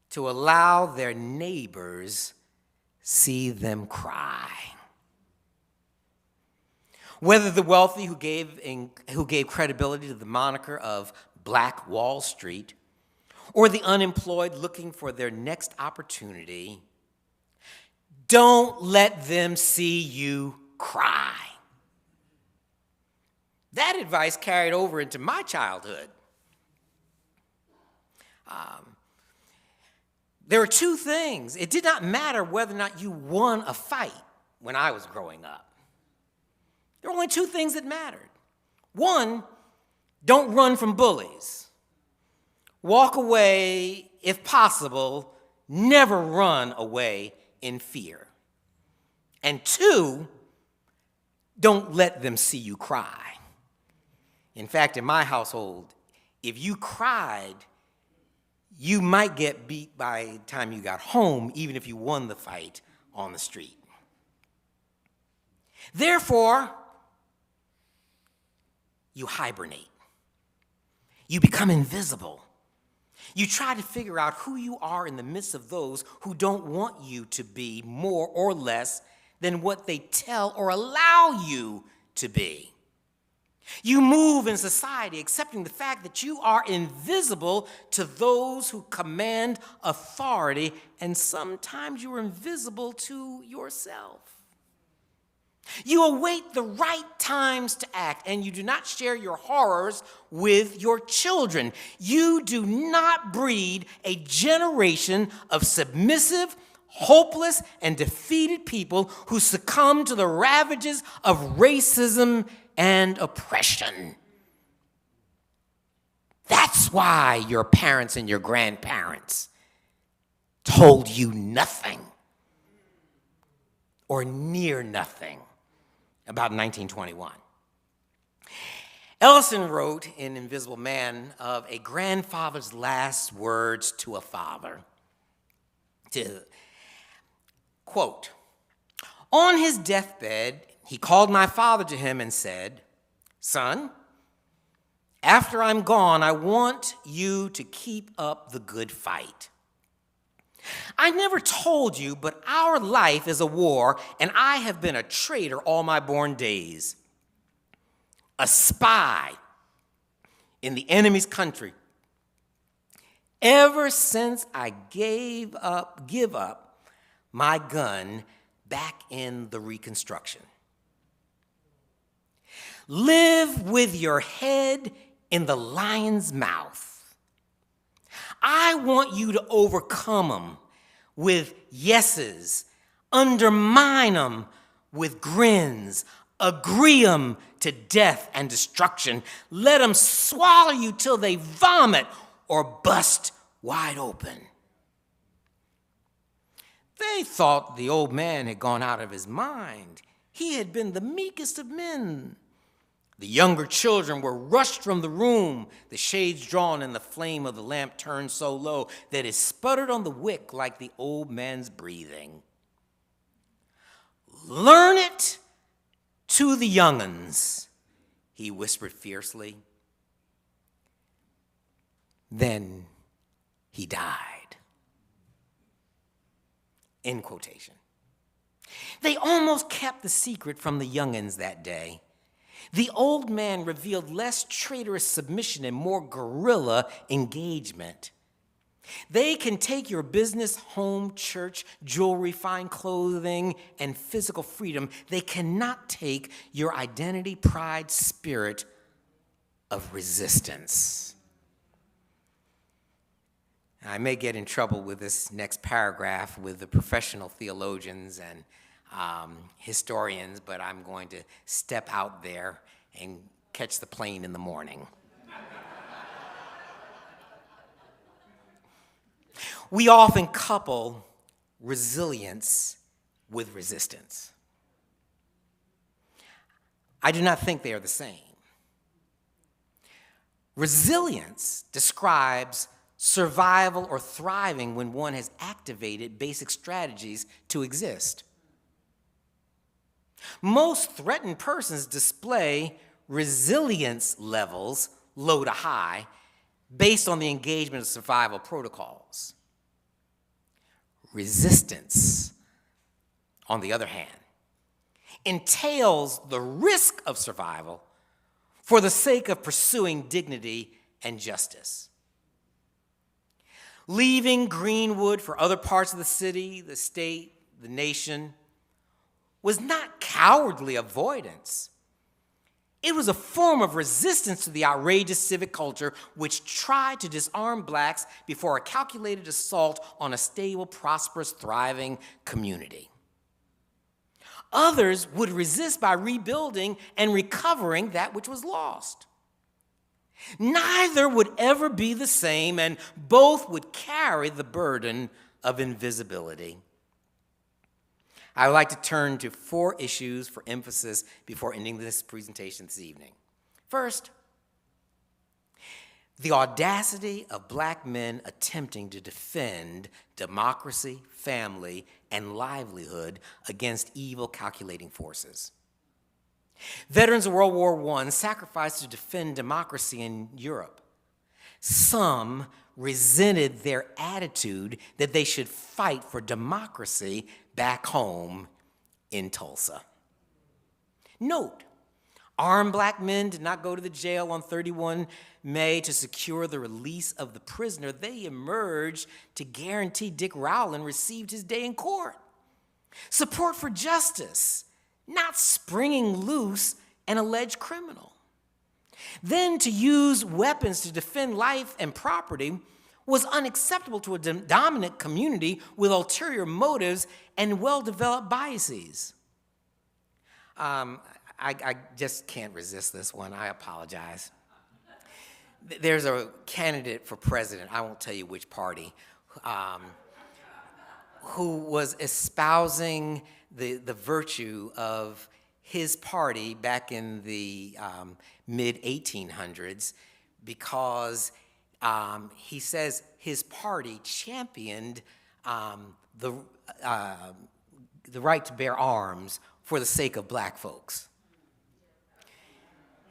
to allow their neighbors see them cry. Whether the wealthy who gave credibility to the moniker of Black Wall Street, or the unemployed looking for their next opportunity, don't let them see you cry. That advice carried over into my childhood. There were two things. It did not matter whether or not you won a fight when I was growing up. There were only two things that mattered. One, don't run from bullies. Walk away, if possible, never run away in fear. And two, don't let them see you cry. In fact, in my household, if you cried, you might get beat by the time you got home, even if you won the fight on the street. Therefore, you hibernate. You become invisible. You try to figure out who you are in the midst of those who don't want you to be more or less than what they tell or allow you to be. You move in society accepting the fact that you are invisible to those who command authority, and sometimes you're invisible to yourself. You await the right times to act, and you do not share your horrors with your children. You do not breed a generation of submissive, hopeless, and defeated people who succumb to the ravages of racism and oppression. That's why your parents and your grandparents told you nothing or near nothing about 1921. Ellison wrote in Invisible Man of a grandfather's last words to a father. Quote, on his deathbed, he called my father to him and said, son, after I'm gone, I want you to keep up the good fight. I never told you, but our life is a war, and I have been a traitor all my born days. A spy in the enemy's country. Ever since I give up my gun back in the Reconstruction. Live with your head in the lion's mouth. I want you to overcome them with yeses, undermine them with grins, agree them to death and destruction. Let them swallow you till they vomit or bust wide open. They thought the old man had gone out of his mind. He had been the meekest of men. The younger children were rushed from the room, the shades drawn and the flame of the lamp turned so low that it sputtered on the wick like the old man's breathing. Learn it to the young'uns, he whispered fiercely. Then he died. End quotation. They almost kept the secret from the young'uns that day. The old man revealed less traitorous submission and more guerrilla engagement. They can take your business, home, church, jewelry, fine clothing, and physical freedom. They cannot take your identity, pride, spirit of resistance. I may get in trouble with this next paragraph with the professional theologians and historians, but I'm going to step out there and catch the plane in the morning. We often couple resilience with resistance. I do not think they are the same. Resilience describes survival or thriving when one has activated basic strategies to exist. Most threatened persons display resilience levels, low to high, based on the engagement of survival protocols. Resistance, on the other hand, entails the risk of survival for the sake of pursuing dignity and justice. Leaving Greenwood for other parts of the city, the state, the nation was not cowardly avoidance. It was a form of resistance to the outrageous civic culture which tried to disarm blacks before a calculated assault on a stable, prosperous, thriving community. Others would resist by rebuilding and recovering that which was lost. Neither would ever be the same, and both would carry the burden of invisibility. I would like to turn to 4 issues for emphasis before ending this presentation this evening. First, the audacity of black men attempting to defend democracy, family, and livelihood against evil calculating forces. Veterans of World War I sacrificed to defend democracy in Europe. Some resented their attitude that they should fight for democracy back home in Tulsa. Note, armed black men did not go to the jail on 31 May to secure the release of the prisoner. They emerged to guarantee Dick Rowland received his day in court. Support for justice, not springing loose an alleged criminal. Then to use weapons to defend life and property was unacceptable to a dominant community with ulterior motives and well-developed biases. I just can't resist this one. I apologize. There's a candidate for president, I won't tell you which party, who was espousing the virtue of his party back in the mid-1800s because he says his party championed the right to bear arms for the sake of black folks.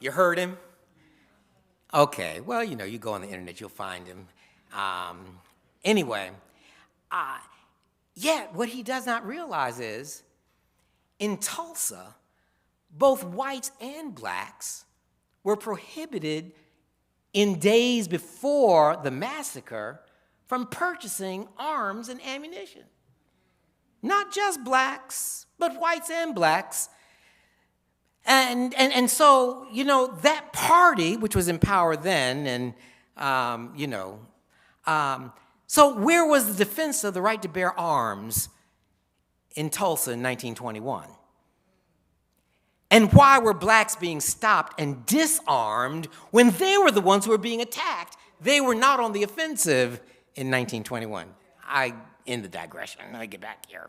You heard him? Okay, well, you go on the internet, you'll find him. Anyway, yet what he does not realize is, in Tulsa, both whites and blacks were prohibited in days before the massacre from purchasing arms and ammunition. Not just blacks, but whites and blacks. And so, that party, which was in power then, so where was the defense of the right to bear arms in Tulsa in 1921? And why were blacks being stopped and disarmed when they were the ones who were being attacked? They were not on the offensive in 1921. I end the digression. Let me get back here.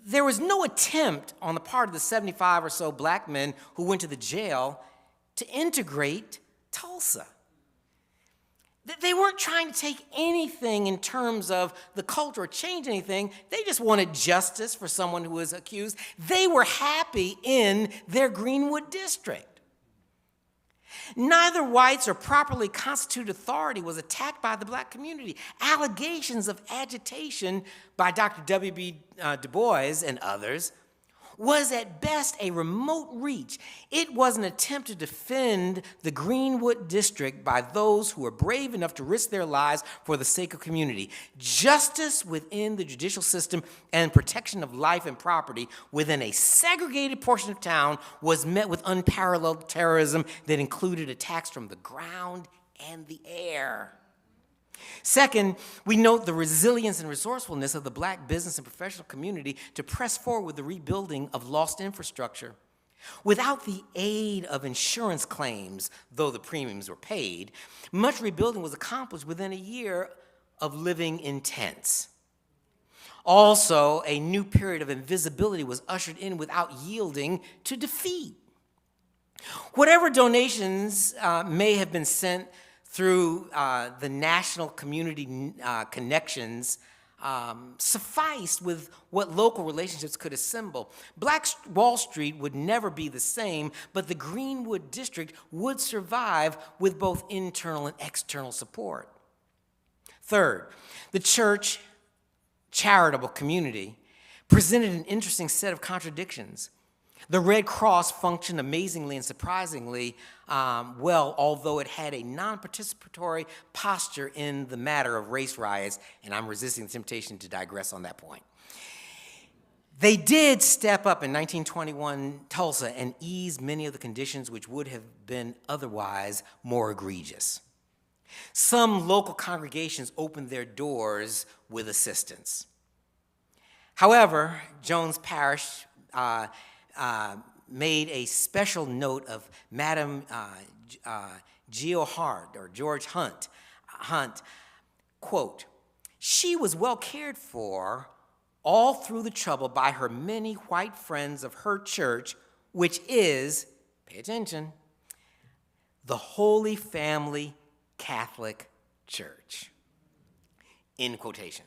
There was no attempt on the part of the 75 or so black men who went to the jail to integrate Tulsa. They weren't trying to take anything in terms of the culture or change anything. They just wanted justice for someone who was accused. They were happy in their Greenwood district. Neither whites or properly constituted authority was attacked by the black community. Allegations of agitation by Dr. W.B. Du Bois and others was at best a remote reach. It was an attempt to defend the Greenwood District by those who were brave enough to risk their lives for the sake of community. Justice within the judicial system and protection of life and property within a segregated portion of town was met with unparalleled terrorism that included attacks from the ground and the air. Second, we note the resilience and resourcefulness of the Black business and professional community to press forward with the rebuilding of lost infrastructure. Without the aid of insurance claims, though the premiums were paid, much rebuilding was accomplished within a year of living in tents. Also, a new period of invisibility was ushered in without yielding to defeat. Whatever donations may have been sent through the national community connections sufficed with what local relationships could assemble. Black Wall Street would never be the same, but the Greenwood District would survive with both internal and external support. Third, the church charitable community presented an interesting set of contradictions. The Red Cross functioned amazingly and surprisingly well, although it had a non-participatory posture in the matter of race riots, and I'm resisting the temptation to digress on that point. They did step up in 1921 Tulsa and ease many of the conditions which would have been otherwise more egregious. Some local congregations opened their doors with assistance. However, Jones Parish made a special note of Madam George Hunt, quote, "She was well cared for all through the trouble by her many white friends of her church, which is," pay attention, "the Holy Family Catholic Church," end quotation.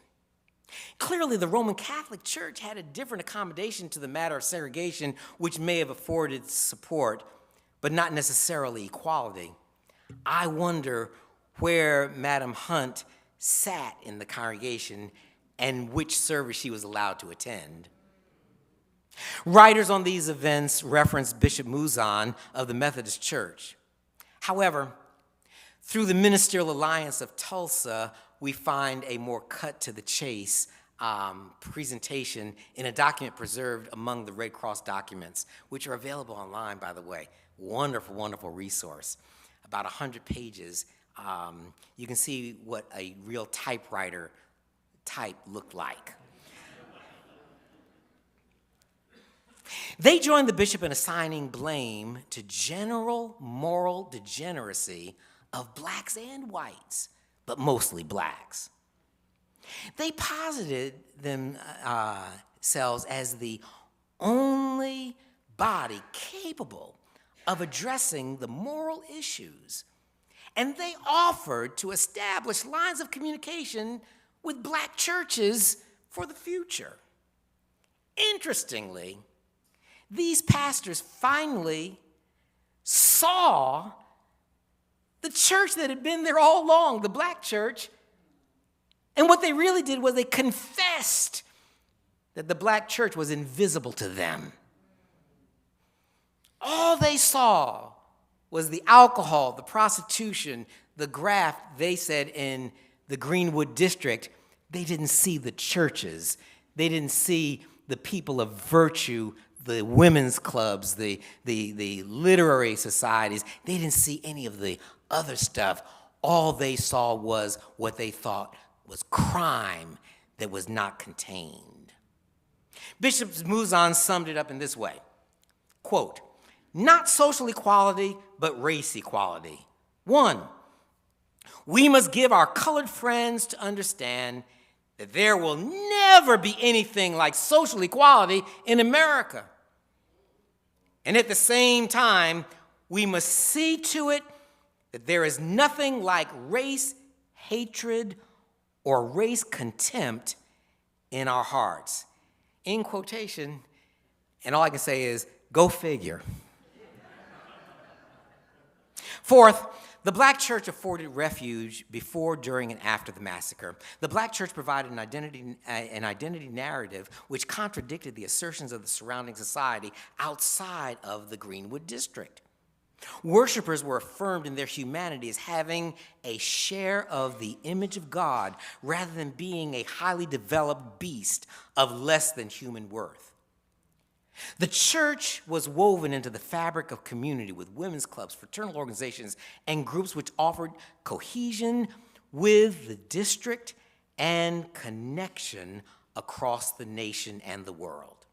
Clearly, the Roman Catholic Church had a different accommodation to the matter of segregation, which may have afforded support, but not necessarily equality. I wonder where Madam Hunt sat in the congregation and which service she was allowed to attend. Writers on these events reference Bishop Muzan of the Methodist Church. However, through the Ministerial Alliance of Tulsa, we find a more cut-to-the-chase presentation in a document preserved among the Red Cross documents, which are available online, by the way. Wonderful, wonderful resource. About 100 pages. You can see what a real typewriter type looked like. They joined the bishop in assigning blame to general moral degeneracy of blacks and whites, but mostly blacks. They posited themselves as the only body capable of addressing the moral issues, and they offered to establish lines of communication with black churches for the future. Interestingly, these pastors finally saw the church that had been there all along, the black church, and what they really did was they confessed that the black church was invisible to them. All they saw was the alcohol, the prostitution, the graft, they said, in the Greenwood District. They didn't see the churches. They didn't see the people of virtue, the women's clubs, the literary societies. They didn't see any of the other stuff. All they saw was what they thought was crime that was not contained. Bishop Muzan summed it up in this way, quote, "Not social equality, but race equality. 1, we must give our colored friends to understand that there will never be anything like social equality in America. And at the same time, we must see to it that there is nothing like race hatred or race contempt in our hearts." In quotation, and all I can say is, go figure. Fourth, The black church afforded refuge before, during, and after the massacre. The black church provided an identity narrative which contradicted the assertions of the surrounding society outside of the Greenwood district. Worshippers were affirmed in their humanity as having a share of the image of God rather than being a highly developed beast of less than human worth. The church was woven into the fabric of community with women's clubs, fraternal organizations, and groups which offered cohesion with the district and connection across the nation and the world.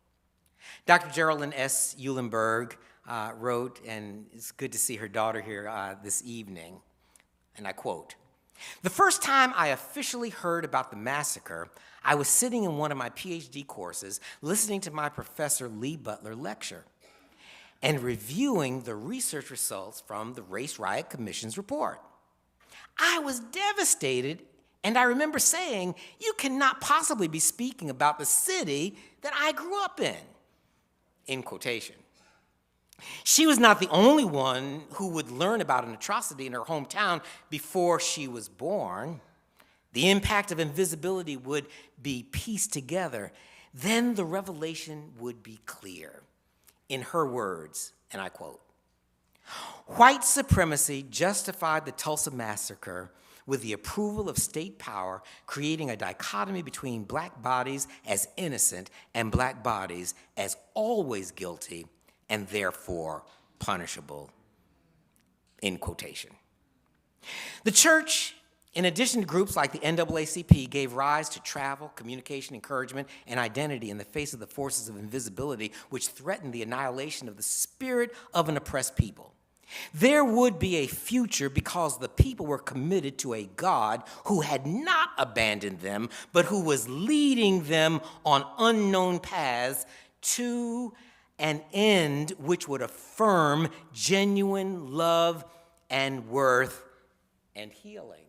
Dr. Geraldine S. Eulenberg wrote, and it's good to see her daughter here this evening, and I quote, "The first time I officially heard about the massacre, I was sitting in one of my PhD courses listening to my professor Lee Butler lecture and reviewing the research results from the Race Riot Commission's report. I was devastated, and I remember saying, 'You cannot possibly be speaking about the city that I grew up in,' in quotation. She was not the only one who would learn about an atrocity in her hometown before she was born. The impact of invisibility would be pieced together. Then the revelation would be clear. In her words, and I quote, "White supremacy justified the Tulsa massacre with the approval of state power, creating a dichotomy between black bodies as innocent and black bodies as always guilty and therefore punishable," in quotation. The church, in addition to groups like the NAACP, gave rise to travel, communication, encouragement, and identity in the face of the forces of invisibility which threatened the annihilation of the spirit of an oppressed people. There would be a future because the people were committed to a God who had not abandoned them, but who was leading them on unknown paths to an end which would affirm genuine love and worth and healing.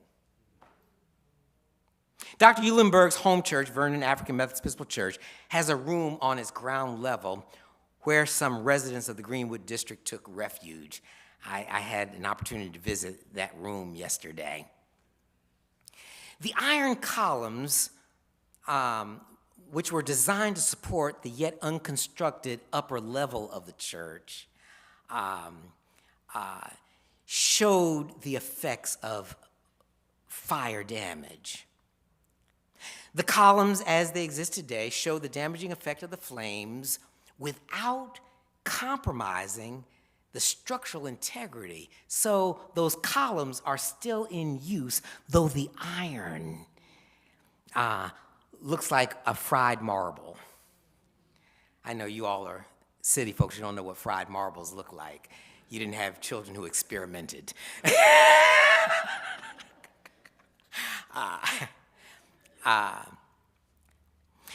Dr. Eulenberg's home church, Vernon African Methodist Episcopal Church, has a room on its ground level where some residents of the Greenwood district took refuge. I had an opportunity to visit that room yesterday. The iron columns, which were designed to support the yet unconstructed upper level of the church, showed the effects of fire damage. The columns, as they exist today, show the damaging effect of the flames without compromising the structural integrity. So those columns are still in use, though the iron looks like a fried marble. I know you all are city folks, you don't know what fried marbles look like. You didn't have children who experimented.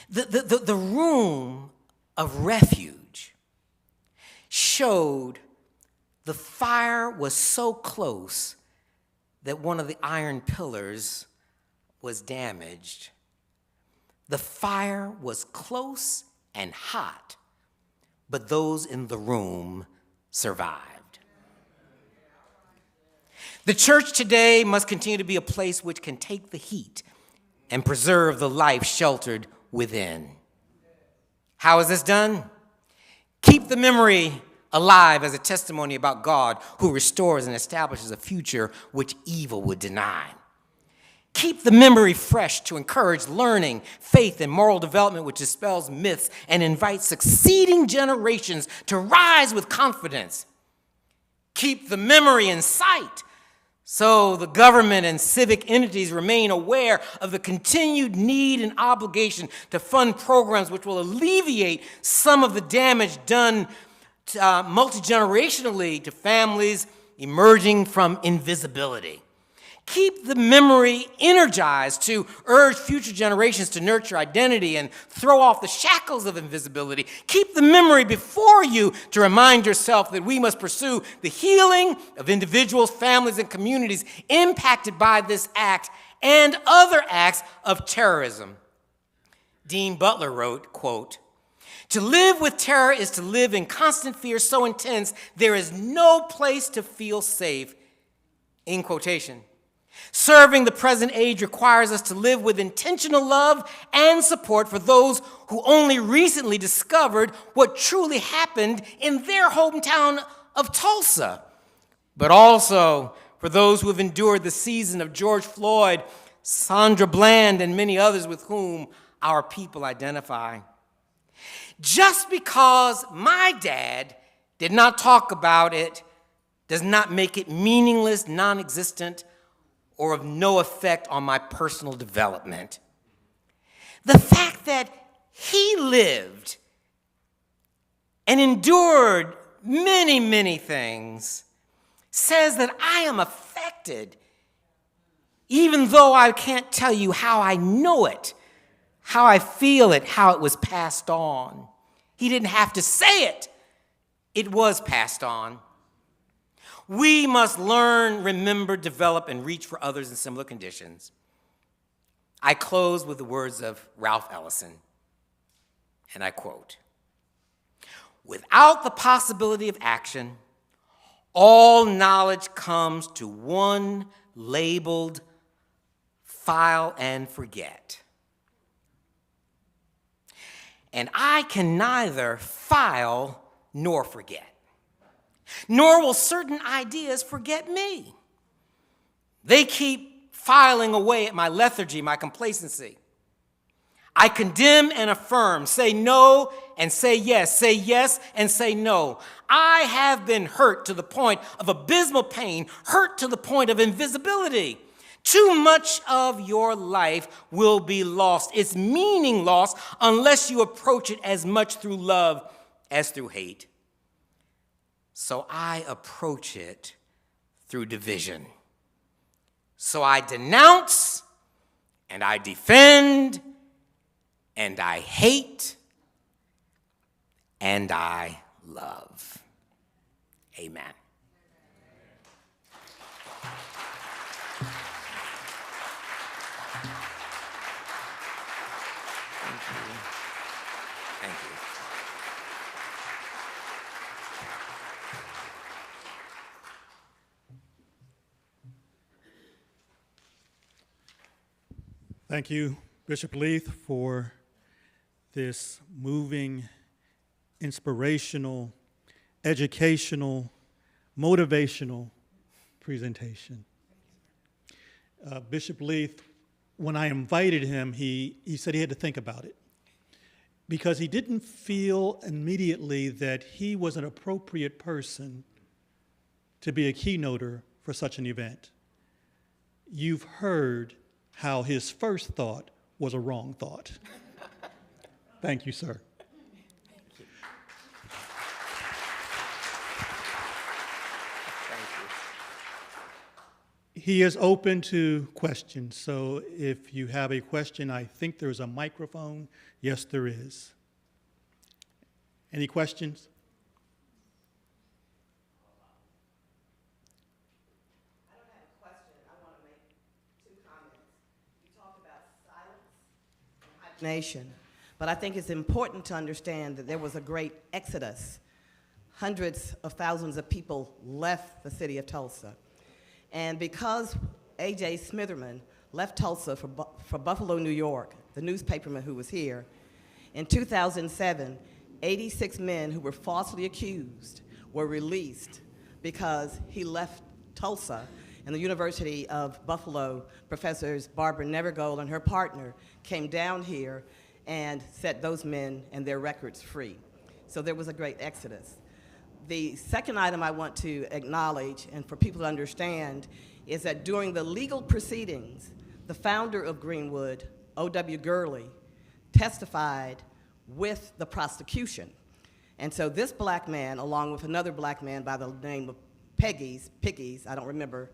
The room of refuge showed the fire was so close that one of the iron pillars was damaged. The fire was close and hot, but those in the room survived. The church today must continue to be a place which can take the heat and preserve the life sheltered within. How is this done? Keep the memory alive as a testimony about God who restores and establishes a future which evil would deny. Keep the memory fresh to encourage learning, faith, and moral development which dispels myths and invites succeeding generations to rise with confidence. Keep the memory in sight so the government and civic entities remain aware of the continued need and obligation to fund programs which will alleviate some of the damage done multi-generationally to families emerging from invisibility. Keep the memory energized to urge future generations to nurture identity and throw off the shackles of invisibility. Keep the memory before you to remind yourself that we must pursue the healing of individuals, families, and communities impacted by this act and other acts of terrorism. Dean Butler wrote, quote, "To live with terror is to live in constant fear so intense there is no place to feel safe. in quotation. Serving the present age requires us to live with intentional love and support for those who only recently discovered what truly happened in their hometown of Tulsa, but also for those who have endured the season of George Floyd, Sandra Bland, and many others with whom our people identify. Just because my dad did not talk about it does not make it meaningless, non-existent, or of no effect on my personal development. The fact that he lived and endured many, many things says that I am affected, even though I can't tell you how I know it, how I feel it, how it was passed on. He didn't have to say it. It was passed on. We must learn, remember, develop, and reach for others in similar conditions. I close with the words of Ralph Ellison, and I quote, "Without the possibility of action, all knowledge comes to one labeled file and forget. And I can neither file nor forget. Nor will certain ideas forget me. They keep filing away at my lethargy, my complacency. I condemn and affirm, say no and say yes and say no. I have been hurt to the point of abysmal pain, hurt to the point of invisibility. Too much of your life will be lost, its meaning lost, unless you approach it as much through love as through hate. So I approach it through division. So I denounce, and I defend, and I hate, and I love." Amen. Thank you. Thank you. Thank you, Bishop Leith, for this moving, inspirational, educational, motivational presentation. Bishop Leith, when I invited him, he said he had to think about it because he didn't feel immediately that he was an appropriate person to be a keynoter for such an event. You've heard how his first thought was a wrong thought. Thank you, sir. He is open to questions, so if you have a question, I think there's a microphone. Yes, there is. Any questions? I don't have a question. I want to make two comments. You talked about silence and hibernation, but I think it's important to understand that there was a great exodus. Hundreds of thousands of people left the city of Tulsa. And because A.J. Smitherman left Tulsa for Buffalo, New York, the newspaperman who was here, in 2007, 86 men who were falsely accused were released because he left Tulsa, and the University of Buffalo professors Barbara Nevergold and her partner came down here and set those men and their records free. So there was a great exodus. The second item I want to acknowledge, and for people to understand, is that during the legal proceedings, the founder of Greenwood, O.W. Gurley, testified with the prosecution. And so this black man, along with another black man by the name of Piggies, I don't remember,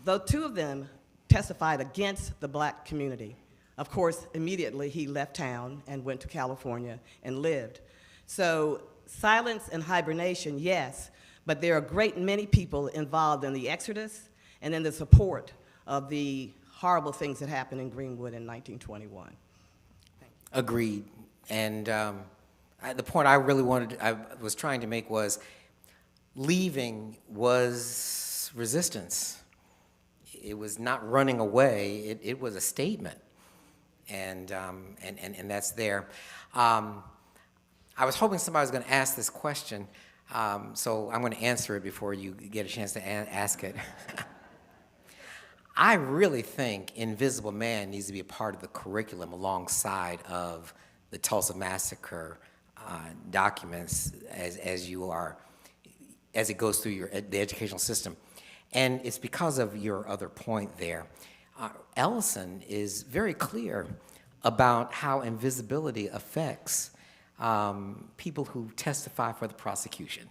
the two of them testified against the black community. Of course, immediately he left town and went to California and lived. So silence and hibernation, yes, but there are a great many people involved in the exodus and in the support of the horrible things that happened in Greenwood in 1921. Agreed. And the point I was trying to make was leaving was resistance. It was not running away. It was a statement, and that's there. I was hoping somebody was going to ask this question, so I'm going to answer it before you get a chance to ask it. I really think Invisible Man needs to be a part of the curriculum alongside of the Tulsa Massacre documents as it goes through the educational system. And it's because of your other point there. Ellison is very clear about how invisibility affects people who testify for the prosecution.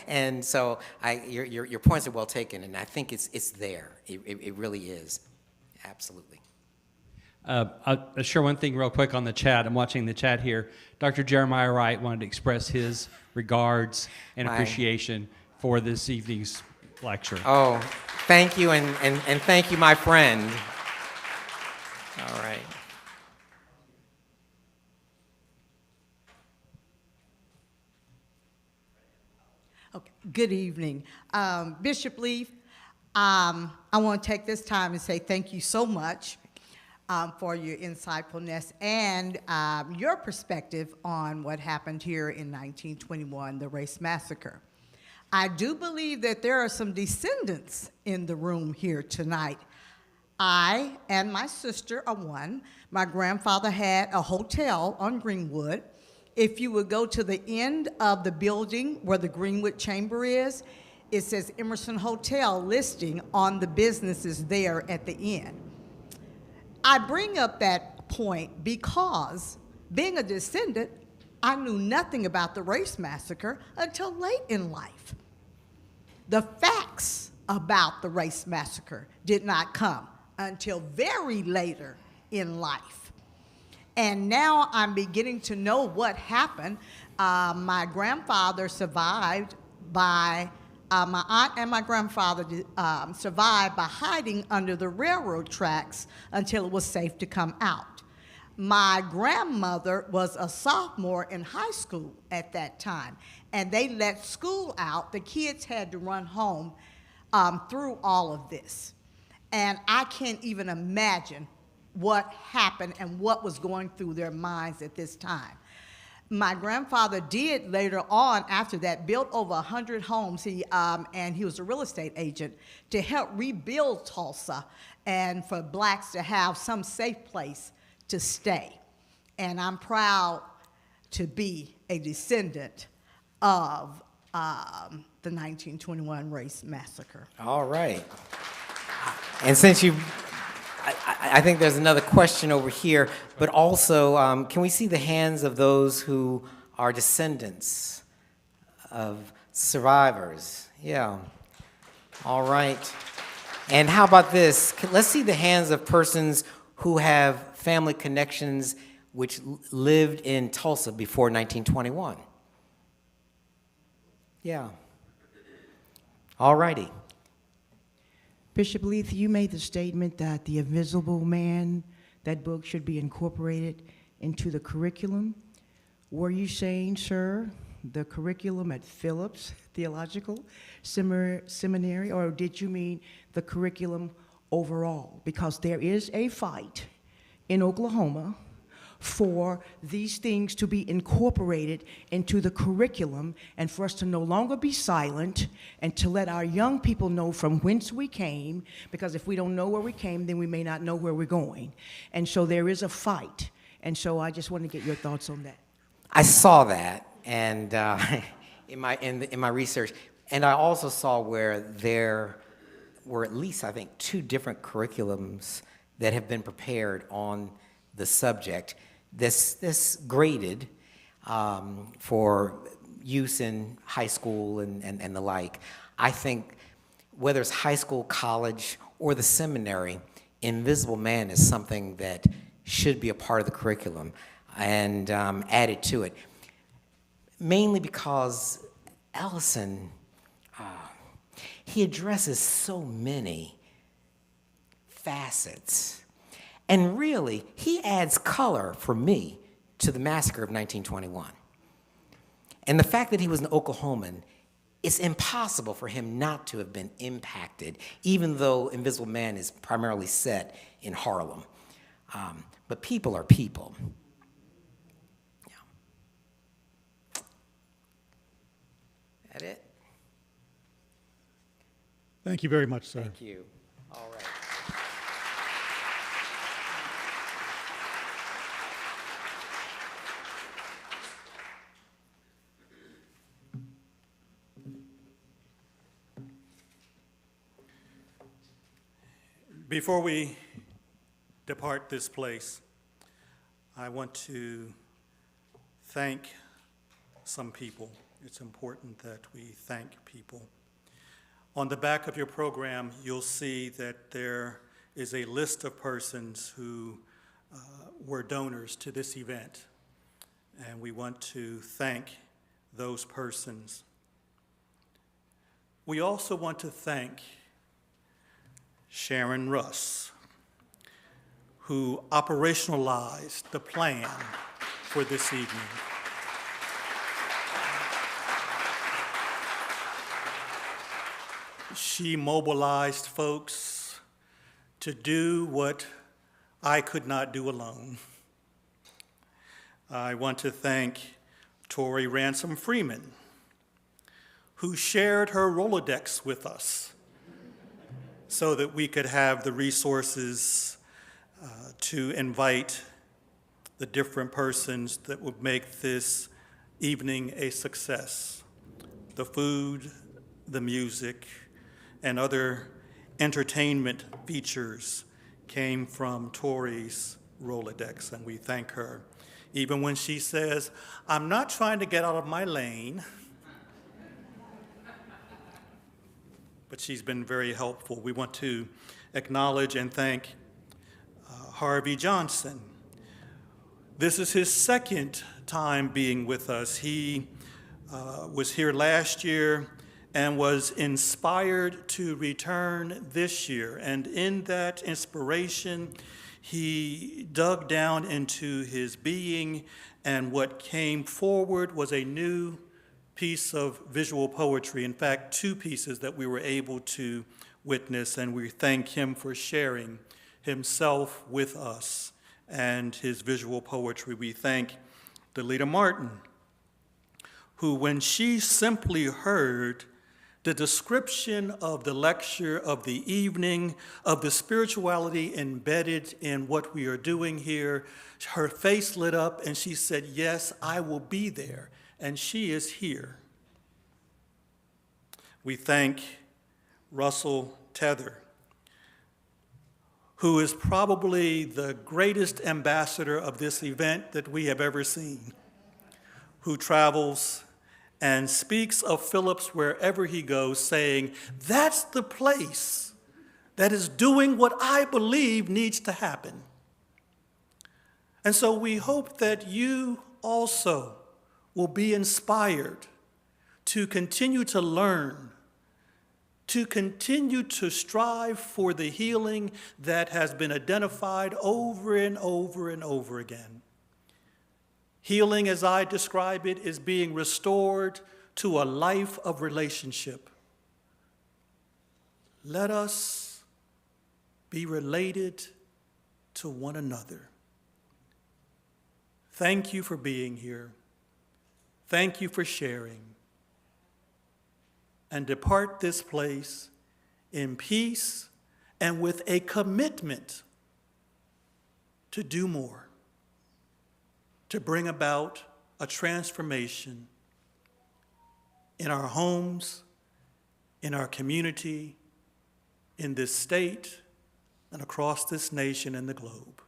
And so your points are well taken, and I think it's there. It really is. Absolutely. I'll share one thing real quick on the chat. I'm watching the chat here. Dr. Jeremiah Wright wanted to express his regards and appreciation for this evening's lecture. Oh, thank you, and thank you, my friend. All right. Okay. Good evening. Bishop Leaf, I want to take this time and say thank you so much for your insightfulness and your perspective on what happened here in 1921, the race massacre. I do believe that there are some descendants in the room here tonight. I and my sister are one. My grandfather had a hotel on Greenwood. If you would go to the end of the building where the Greenwood Chamber is, it says Emerson Hotel listing on the businesses there at the end. I bring up that point because, being a descendant, I knew nothing about the race massacre until late in life. The facts about the race massacre did not come until very later in life. And now I'm beginning to know what happened. My grandfather survived by, my aunt and my grandfather survived by hiding under the railroad tracks until it was safe to come out. My grandmother was a sophomore in high school at that time, and they let school out. The kids had to run home through all of this. And I can't even imagine what happened and what was going through their minds at this time. My grandfather did later on, after that, built over 100 homes, and he was a real estate agent to help rebuild Tulsa and for blacks to have some safe place to stay. And I'm proud to be a descendant of the 1921 race massacre. All right. And since I think there's another question over here, but also, can we see the hands of those who are descendants of survivors? Yeah. All right. And how about this? Let's see the hands of persons who have family connections which lived in Tulsa before 1921. Yeah. All righty. Bishop Leith, you made the statement that The Invisible Man, that book should be incorporated into the curriculum. Were you saying, sir, the curriculum at Phillips Theological Seminary, or did you mean the curriculum overall? Because there is a fight in Oklahoma for these things to be incorporated into the curriculum and for us to no longer be silent and to let our young people know from whence we came, because if we don't know where we came, then we may not know where we're going. And so there is a fight. And so I just want to get your thoughts on that. I saw that, and in my research, and I also saw where there were at least, I think, 2 different curriculums that have been prepared on the subject. This graded for use in high school and the like. I think whether it's high school, college, or the seminary, Invisible Man is something that should be a part of the curriculum and added to it. Mainly because Ellison, he addresses so many facets. And really, he adds color for me to the massacre of 1921. And the fact that he was an Oklahoman it's impossible for him not to have been impacted, even though Invisible Man is primarily set in Harlem. But people are people. Yeah. That it? Thank you very much, sir. Thank you. All right. Before we depart this place, I want to thank some people. It's important that we thank people. On the back of your program, you'll see that there is a list of persons who were donors to this event, and we want to thank those persons. We also want to thank Sharon Russ, who operationalized the plan for this evening. She mobilized folks to do what I could not do alone. I want to thank Tori Ransom Freeman, who shared her Rolodex with us so that we could have the resources to invite the different persons that would make this evening a success. The food, the music, and other entertainment features came from Tori's Rolodex, and we thank her. Even when she says, "I'm not trying to get out of my lane," but she's been very helpful. We want to acknowledge and thank Harvey Johnson. This is his second time being with us. He was here last year and was inspired to return this year. And in that inspiration, he dug down into his being, and what came forward was a new piece of visual poetry. In fact, two pieces that we were able to witness, and we thank him for sharing himself with us and his visual poetry. We thank Delita Martin, who, when she simply heard the description of the lecture, of the evening, of the spirituality embedded in what we are doing here, her face lit up and she said, "Yes, I will be there." And she is here. We thank Russell Tether, who is probably the greatest ambassador of this event that we have ever seen, who travels and speaks of Phillips wherever he goes, saying, "That's the place that is doing what I believe needs to happen." And so we hope that you also will be inspired to continue to learn, to continue to strive for the healing that has been identified over and over and over again. Healing, as I describe it, is being restored to a life of relationship. Let us be related to one another. Thank you for being here. Thank you for sharing. And depart this place in peace and with a commitment to do more, to bring about a transformation in our homes, in our community, in this state, and across this nation and the globe.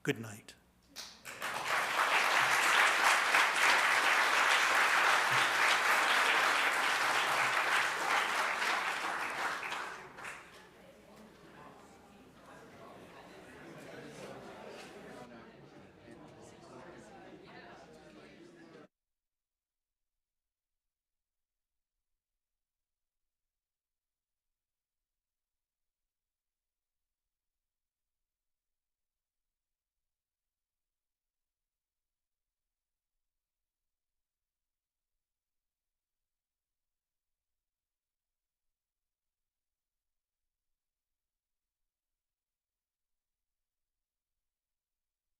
Good night.